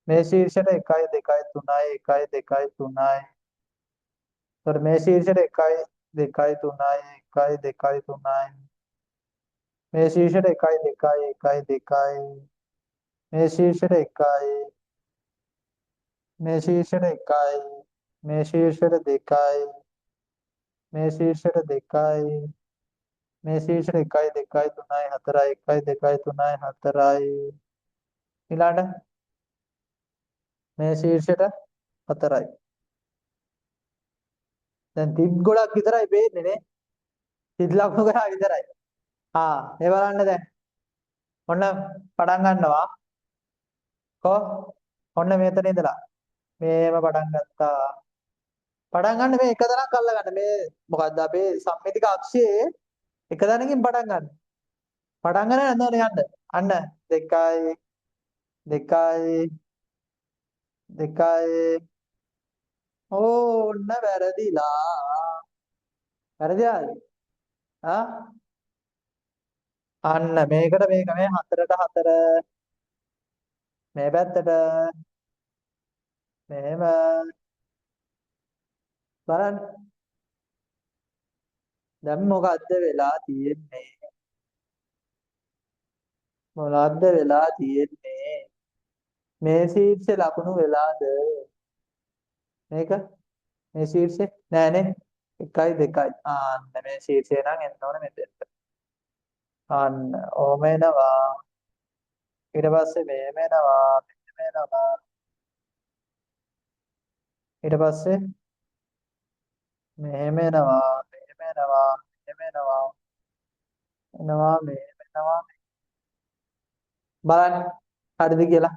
මේ ශීර්ෂයට 1 2 3යි 1 2 3යි එතකොට මේ ශීර්ෂයට 1 2 3යි 1 2 3යි මේ ශීර්ෂයට 1 2 1 2යි මේ ශීර්ෂයට 1යි මේ ශීර්ෂයට 1යි මේ ශීර්ෂයට 2යි මේ ශීර්ෂයට 2යි මේ ශීර්ෂයට 1 2 3 4යි 1 2 3 4යි ඊළඟට මේ ශීර්ෂයට 4යි දැන් තිත් ගොඩක් විතරයි පේන්නේ නේ තිත් ලකුණු ගණන් විතරයි මේ බලන්න දැන් ඔන්න පටන් ගන්නවා කො ඔන්න මෙතන ඉඳලා මේව පටන් ගත්තා පටන් ගන්න මේ එක තැනක් අල්ල ගන්න මේ මොකද්ද අපේ සම්මිතික අක්ෂයේ එක තැනකින් පටන් ගන්න පටන් ගන්න නේද යන්න අන්න 2යි 2යි 2යි ඕන්න වැරදිලා වැරදිලාද අන්න මේකට මේක මේ 4ට 4 මේ පැත්තට මෙහෙම බලන්න දැන් මොකද්ද වෙලා තියෙන්නේ මොනවද්ද වෙලා තියෙන්නේ මේ ශීර්ෂ ලකුණු වෙලාද මේක මේ ශීර්ෂේ නෑනේ 1යි 2යි අන්න මේ ශීර්ෂේ නම් එන්න ඕනේ මෙතෙන්ට අන්න ඕම එනවා ඊට පස්සේ මෙහෙම එනවා මෙහෙම එනවා ඊට පස්සේ මෙහෙම එනවා මෙහෙම එනවා මෙහෙම එනවා එනවා මෙහෙම එනවා බලන්න හරිද කියලා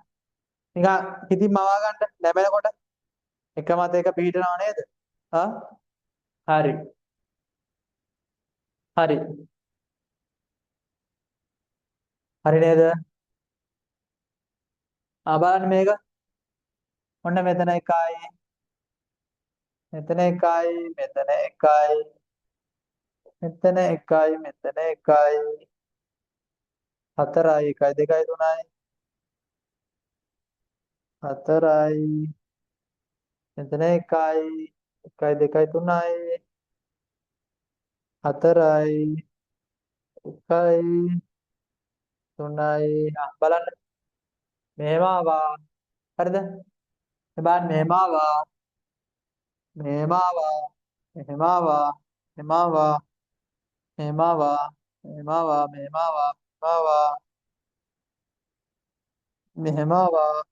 නිකන් හිතින් මවා ගන්න ලැබෙනකොට එක මත එක පිළිටනව නේද හරි හරි හරි නේද බලන්න මේක ඔන්න මෙතන 1යි මෙතන 1යි මෙතන 1යි මෙතන 1යි මෙතන 1යි 4යි 1 2 3යි 4යි මෙතන 1යි 1 2 3යි 4යි 1යි 3යි බලන්න මෙහෙම ආවා හරිද බලන්න මෙහෙම ආවා මෙහෙම ආවා මෙහෙම ආවා මෙහෙම ආවා මෙහෙම ආවා මෙහෙම ආවා මෙහෙම ආවා මෙහෙම ආවා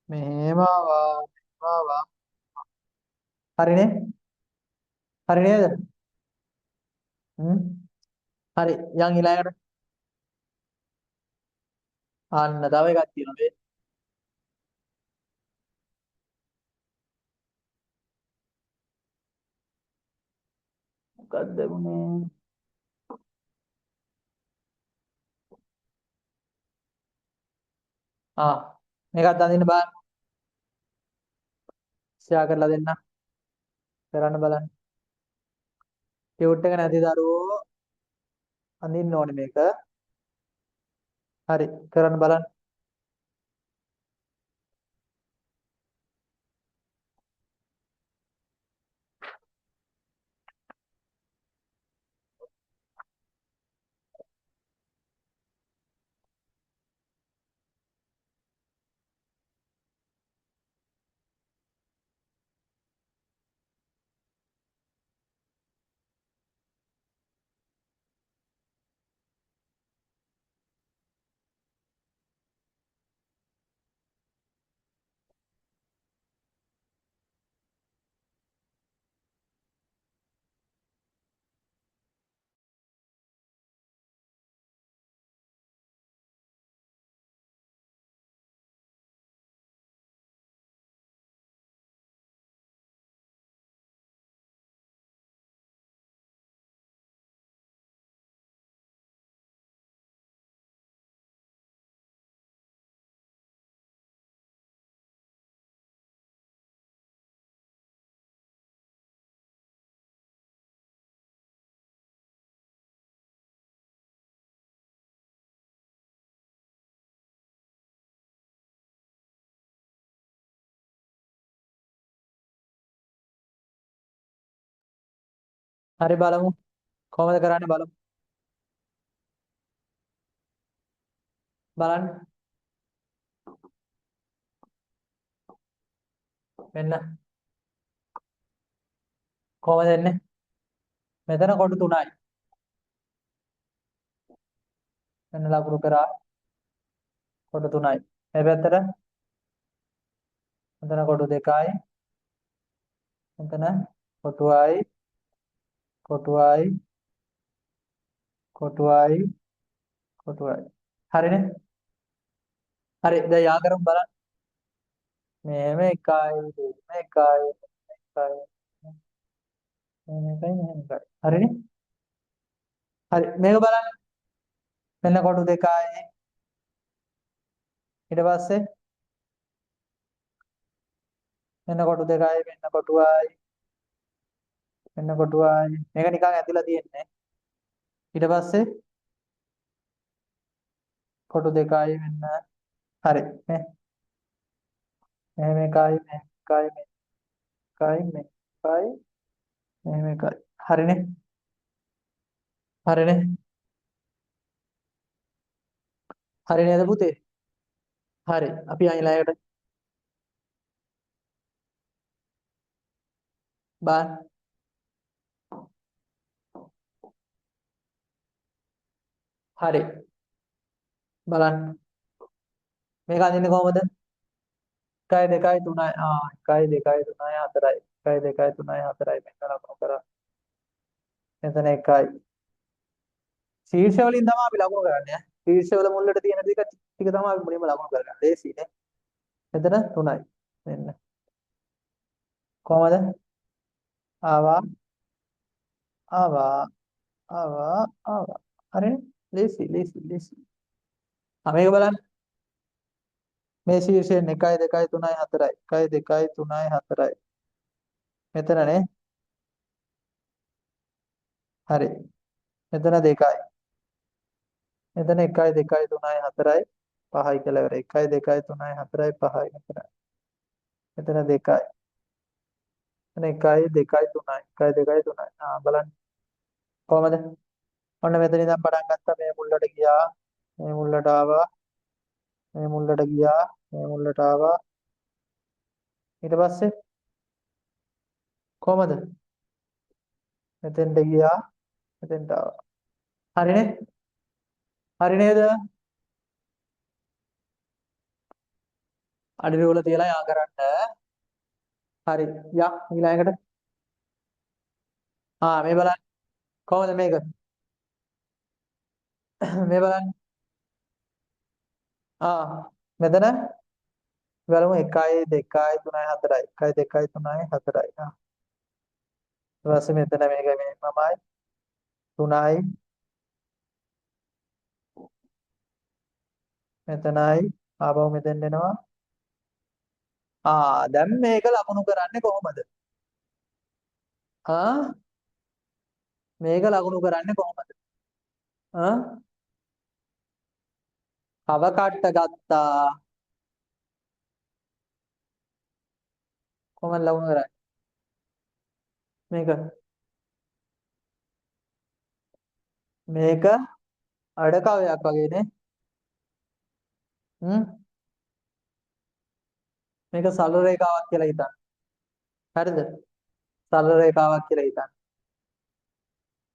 මෙහෙම ආවා මෙහෙම ආවා හරිනේ හරි නේද හ්ම් හරි යන් ඊළඟට අන්න තව එකක් තියෙනවා මේ මොකක්ද උනේ මේකත් අඳින්න බලන්න ෂෙයා කරලා දෙන්න කරන්න බලන්න ටියුට් එක නැති දරුවෝ අඳින්න ඕනේ මේක හරි කරන්න බලන්න හරි බලමු. කොහොමද කරන්නේ බලමු. බලන්න. මෙන්න කොහොමද එන්නේ? මෙතන කොටු 3යි. මෙන්න ලකුණු කරා කොටු 3යි. මේ පැත්තට මෙතන කොටු 2යි. මෙතන කොටුවයි කොටුවයි කොටුවයි කොටුවයි. හරිනේ? හරි. දැන් යා කරමු බලන්න. මෙහෙම එකයි මෙහෙම එකයි එකයි මෙහෙම එකයි මෙහෙම එකයි. හරිනේ? හරි. මේක බලන්න. මෙන්න කොටු 2යි. ඊට පස්සේ මෙන්න කොටු 2යි මෙන්න කොටුවයි මෙන්න කොටුවයි. මේක නිකන් ඇදලා තියෙන්නේ. ඊට පස්සේ කොටු 2යි මෙන්න. හරි. මෙහෙම එකයි මෙහෙම එකයි මෙහෙම එකයි මෙහෙම එකයි මෙහෙම එකයි. හරිනේ? හරිනේ? හරි නේද පුතේ? හරි. අපි අයිලයට බලන්න. හරි. බලන්න. මේක අඳින්නේ කොහමද? 1 2 3යි. 1 2 3යි 4යි. 1 2 3යි 4යි. මෙන්න ලකුණු කරා. මෙතන 1යි. ශීර්ෂ වලින් තමයි අපි ලකුණු කරන්නේ ඈ. ශීර්ෂ වල මුල්ලට තියෙන ටික තමයි අපි මුලින්ම ලකුණු කරගන්නේ. ලේසියිනේ. මෙතන 3යි. මෙන්න. කොහමද? ආවා ආවා ආවා ආවා. හරිනේ? ලේසි. මේක බලන්න. මේ ශීර්ෂයෙන් 1 2 3යි 4යි. 1 2 3යි 4යි. මෙතනනේ. හරි. මෙතන 2යි. මෙතන 1 2 3යි 4යි 5යි කියලා ඉවරයි. 1 2 3යි 4යි 5යි මෙතන. මෙතන 2යි. මෙතන 1 2 3යි 1 2 3යි. බලන්න. කොහමද? ඔන්න මෙතන ඉඳන් පටන් ගත්තා. මේ මුල්ලට ගියා. මේ මුල්ලට ආවා. මේ මුල්ලට ගියා. මේ මුල්ලට ආවා. ඊට පස්සේ කොහමද? මෙතෙන්ට ගියා. මෙතෙන්ට ආවා. හරිනේ? හරි නේද? අඩි රෝල තියලා යා කරන්න. හරි. යා ඊළඟට. මේ බලන්න. කොහමද මේක? මේ බලන්න. මෙතන බලමු 1 2 3යි 4යි 1 2 3යි 4යි. ඊට පස්සේ මෙතන මේක මෙහෙමමයි 3යි මෙතනයි ආපහු මෙතෙන් එනවා. දැන් මේක ලකුණු කරන්නේ කොහොමද? ආ මේක ලකුණු කරන්නේ කොහොමද? ආ කව කට්ට ගත්තා. කොහොමද ලකුණු කරන්නේ? මේක අඩකවයක් වගේනේ. මේක සරල රේඛාවක් කියලා හිතන්න. හරිද? සරල රේඛාවක් කියලා හිතන්න.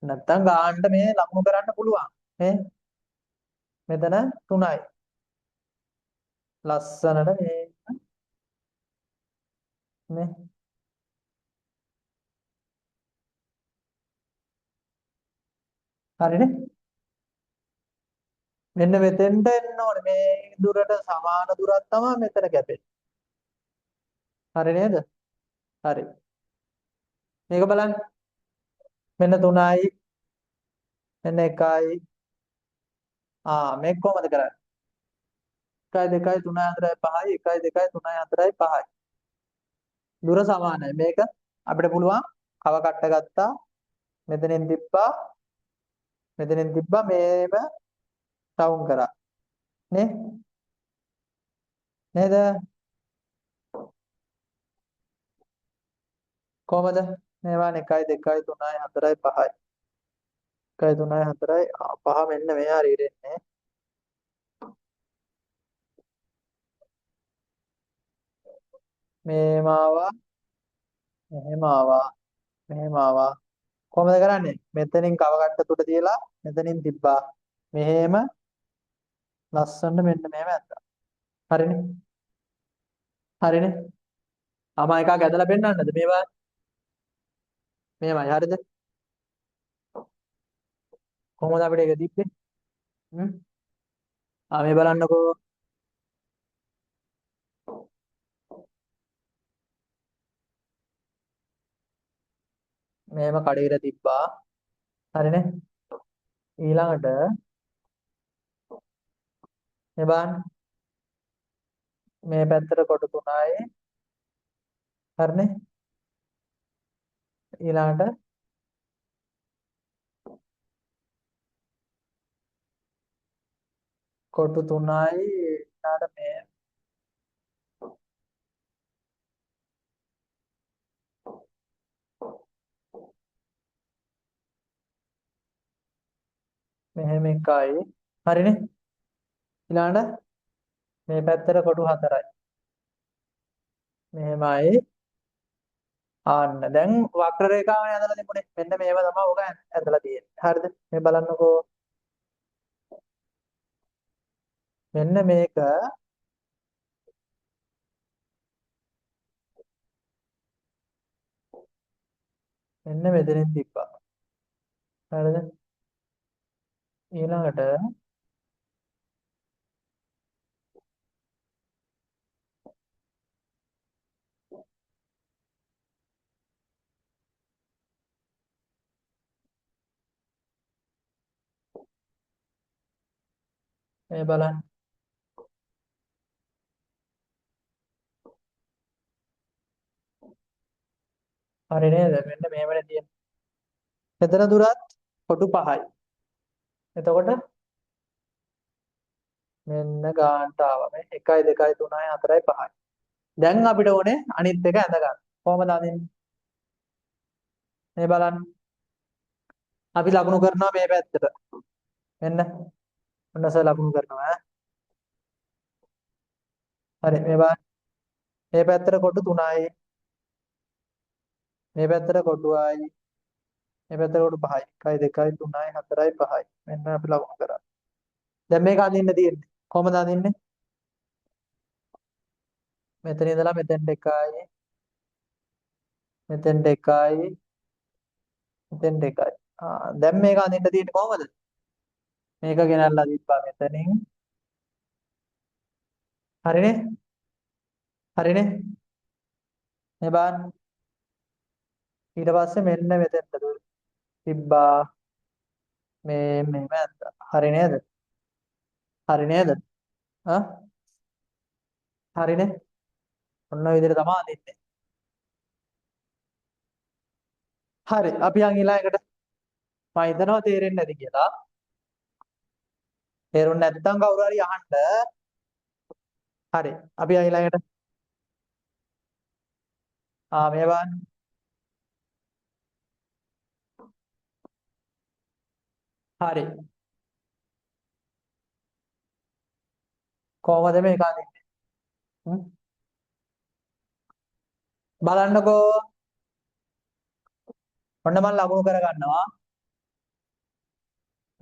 නැත්තම් ගාන්න මේ ලකුණු කරන්න පුළුවන්. මෙතන 3යි. ලස්සනට මේ හරිනේ? මෙන්න මෙතෙන්ට එන්න ඕනේ. මේ දුරට සමාන දුරක් තමයි මෙතන කැපෙන්නේ. හරි නේද? හරි. මේක බලන්න. මෙන්න 3යි. මෙන්න 1යි. මේක කොහොමද කරන්නේ? 1 2 3 4 5යි 1 2 3 4යි 5යි. දුර සමානයි. මේක අපිට පුළුවන් කව කට්ට ගත්තා. මෙතනින් තිබ්බා. මෙතනින් තිබ්බා මේව රවුම් කරා. නේ? නේද? කොහමද? මේවා 1 2 3 4 5යි. 1 3 4යි 5 මෙන්න මේ හරියට එන්නේ. මේම ආවා, මෙහෙම ආවා, මෙහෙම ආවා. කොහොමද කරන්නේ? මෙතනින් කව කට්ට තුඩ තියලා මෙතනින් තිබ්බා. මෙහෙම ලස්සනට මෙන්න මෙහෙම ඇත්තා. හරිනේ? හරිනේ? ආමා එකක් ඇදලා පෙන්නන්නද මේවා? මෙහෙමයි හරිද? කොහොමද අපිට ඒක තිබ්බේ? හ්ම්? මේ බලන්නකෝ. මෙහෙම කඩේට තිබ්බා. හරිනේ? ඊළඟට මේ බලන්න. මේ පැත්තට කොට 3යි. හරිනේ? ඊළඟට කොට 3යි. ඊළඟට මේ මෙහෙම එකයි. හරිනේ? ඊළඟට මේ පැත්තට කොට 4යි. මෙහෙමයි. ආන්න දැන් වක්‍ර රේඛාවනේ ඇදලා තිබුණේ. මෙන්න මේව තමයි ඔක ඇදලා තියෙන්නේ. හරිද? මේ බලන්නකෝ. මෙන්න මේක මෙන්න මෙතනින් තිබ්බා. හරිද? ඊළඟට මේ බලන්න. හරි නේද? මෙන්න මේවනේ තියෙන්නේ. මෙතන දුරත් කොටු 5යි. එතකොට මෙන්න ගානට ආවා. මේ 1 2 3 4 5යි. දැන් අපිට ඕනේ අනිත් එක ඇඳ ගන්න. කොහමද අඳින්නේ? මේ බලන්න. අපි ලකුණු කරනවා මේ පැත්තට. මෙන්න ඔන්නස ලකුණු කරනවා ඈ. හරි මේ බලන්න. මේ පැත්තට කොටු 3යි. මේ පැත්තට කොටුවයි. මේ පැත්තට කොටු 5යි. 1 2 3 4 5යි. මෙන්න අපි ලකුණු කරා. දැන් මේක අඳින්න තියෙන්නේ. කොහමද අඳින්නේ? මෙතන ඉඳලා මෙතෙන්ට 1යි. මෙතෙන්ට 1යි. මෙතෙන්ට 1යි. දැන් මේක අඳින්න තියෙන්නේ කොහමද? මේක ගෙනල්ලා දීපා මෙතනින්. හරිනේ? හරිනේ? මේ බලන්න. ඊට පස්සේ මෙන්න මෙතෙන්ට තිබ්බා. මේ මෙහෙම ඇත්තා. හරි නේද? හරි නේද? ආ හරිනේ? ඔන්න ඔය විදිහට තමයි අඳින්නේ. හරි. අපි යන් ඊළඟට මම හිතනවා තේරෙන්නේ නැති කියලා. තේරුන්නේ නැත්නම් කවුරු හරි අහන්න. හරි. අපි යන් ඊළඟට මේ බලන්න. හරි. කොහොමද මේක අඳින්නේ? හ්ම්? බලන්නකෝ. ඔන්න මම ලකුණු කර ගන්නවා.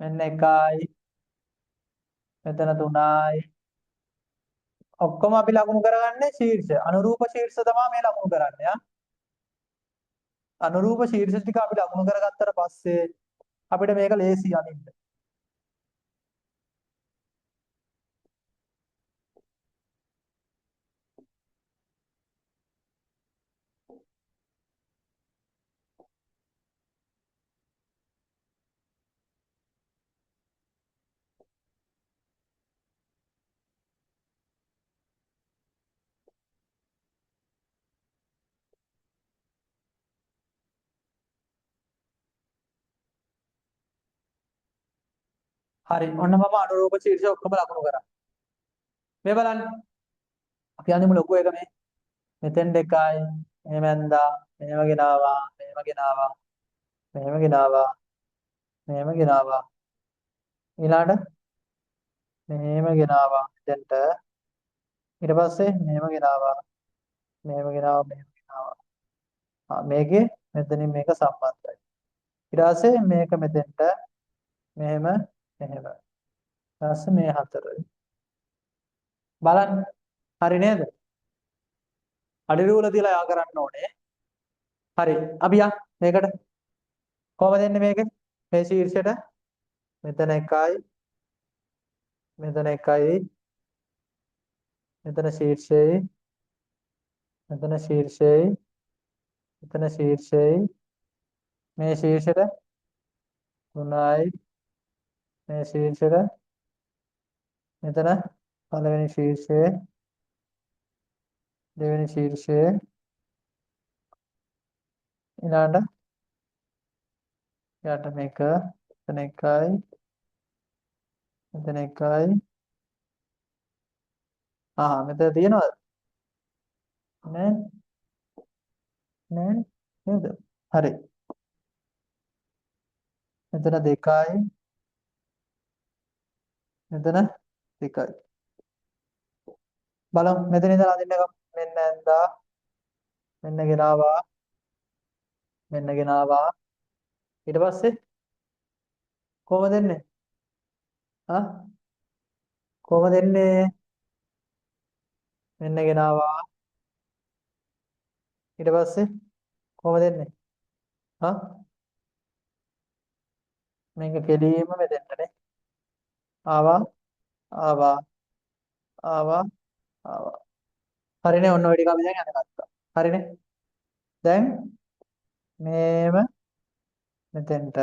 මෙන්න 1යි. මෙතන 3යි. ඔක්කොම අපි ලකුණු කරගන්නේ ශීර්ෂ. අනුරූප ශීර්ෂ තමයි මේ ලකුණු කරන්නේ. අනුරූප ශීර්ෂ ටික අපි ලකුණු කරගත්තට පස්සේ අපිට මේක ලේසි අනින්න. හරි. ඔන්න මම අනුරූප ශීර්ෂ ඔක්කොම ලකුණු කරා. මේ බලන්න. අපි අඳිමු ලොකු එක මේ. මෙතෙන් 2යි. මෙහෙම ඇඳා. මෙහෙම ගෙනාවා. මෙහෙම ගෙනාවා. මෙහෙම ගෙනාවා. මෙහෙම ගෙනාවා. ඊළඟට මෙහෙම ගෙනාවා. දැන්ට ඊට පස්සේ මෙහෙම ගෙනාවා. මෙහෙම ගෙනාවා. මෙහෙම ගෙනාවා. මේකේ මෙතනින් මේක සම්බන්ධයි. ඊට පස්සේ මේක මෙතෙන්ට මෙහෙම මෙහෙම. ඊට පස්සේ මේ හතර. බලන්න. හරි නේද? අඩිරූල තියලා යා කරන්න ඕනේ. හරි. අපි යා මේකට කොහමද එන්නේ මේක? මේ ශීර්ෂයට මෙතන එකයි මෙතන එකයි මෙතන ශීර්ෂයයි මෙතන ශීර්ෂයයි මෙතන ශීර්ෂයයි මේ ශීර්ෂයට 3යි මේ ශීර්ෂයට මෙතන පළවෙනි ශීර්ෂය දෙවෙනි ශීර්ෂය ඊළඟට යට මේක මෙතන එකයි මෙතන එකයි මෙතන තියෙනවද නෑ නෑ නේද හරි මෙතන දෙකයි මෙතන දෙකයි බලමු මෙතන ඉඳලා අදින්න එක මෙන්න ඇඳා මෙන්න ගෙනාවා මෙන්න ගෙනාවා ඊට පස්සේ කොහොමද එන්නේ කොහොමද එන්නේ මෙන්න ගෙනාවා ඊට පස්සේ කොහොමද එන්නේ මේක කෙලින්ම මෙතෙන්ටනේ ආවා ආවා ආවා ආවා හරිනේ ඔන්න ඔය ටික අපි දැන් අඳගත්තා හරිනේ දැන් මේව මෙතෙන්ට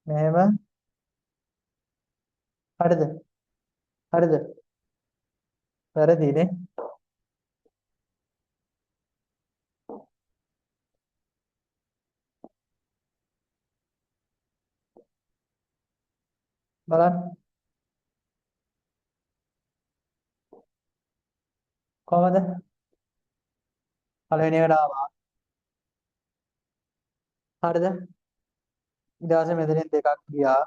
මේව හරිද හරිද වැරදිනේ බලන්න කොහමද පළවෙනි එකට ආවා හරිද ඊට පස්සේ මෙතනින් දෙකක් ගියා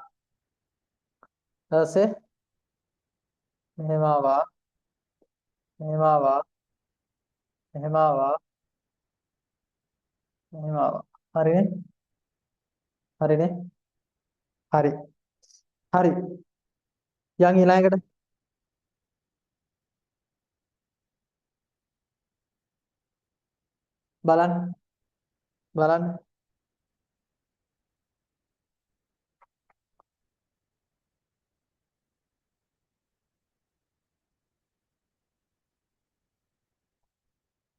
ඊට පස්සේ මෙහෙම ආවා මෙහෙම ආවා මෙහෙම ආවා මෙහෙම ආවා හරිනේ හරිනේ හරි හරි යන් ඊළඟට බලන්න බලන්න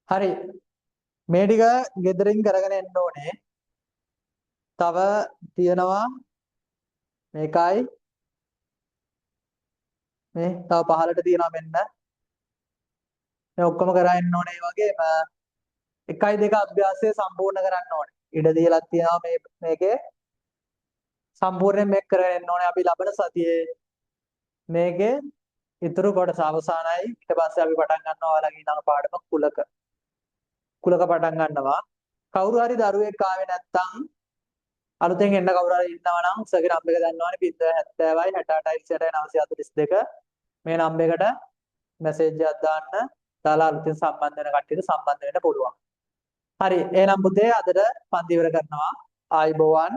හරි මේ ටික ගෙදරින් කරගෙන එන්න ඕනේ තව තියෙනවා මේකයි මේ තව පහලට තියෙනවා මෙන්න මේ ඔක්කොම කරා එන්න ඕනේ ඒ වගේම 1යි 2 අභ්‍යාසය සම්පූර්ණ කරන්න ඕනේ ඉඩ දීලා තියෙනවා මේකේ සම්පූර්ණයෙන් මේක කරගෙන එන්න ඕනේ අපි ලබන සතියේ මේකේ ඉතුරු කොටස අවසానයි ඊට පස්සේ අපි පටන් ගන්නවා ඔයාලගේ ඊළඟ පාඩම කුලක පටන් ගන්නවා කවුරු හරි දරුවෙක් ආවේ නැත්නම් අලුතෙන් එන්න කවුරු හරි ඉන්නවා නම් සර්ගේ නම්බර් එක දන්නවනේ 070යි 68යි 942 මේ නම්බර් එකට මැසේජ් එකක් දාන්න දාලා අලුතෙන් සම්බන්ධ වෙන කට්ටියට සම්බන්ධ වෙන්න පුළුවන් හරි එහෙනම් පුතේ අදට පන්ති ඉවර කරනවා ආයිබෝවන්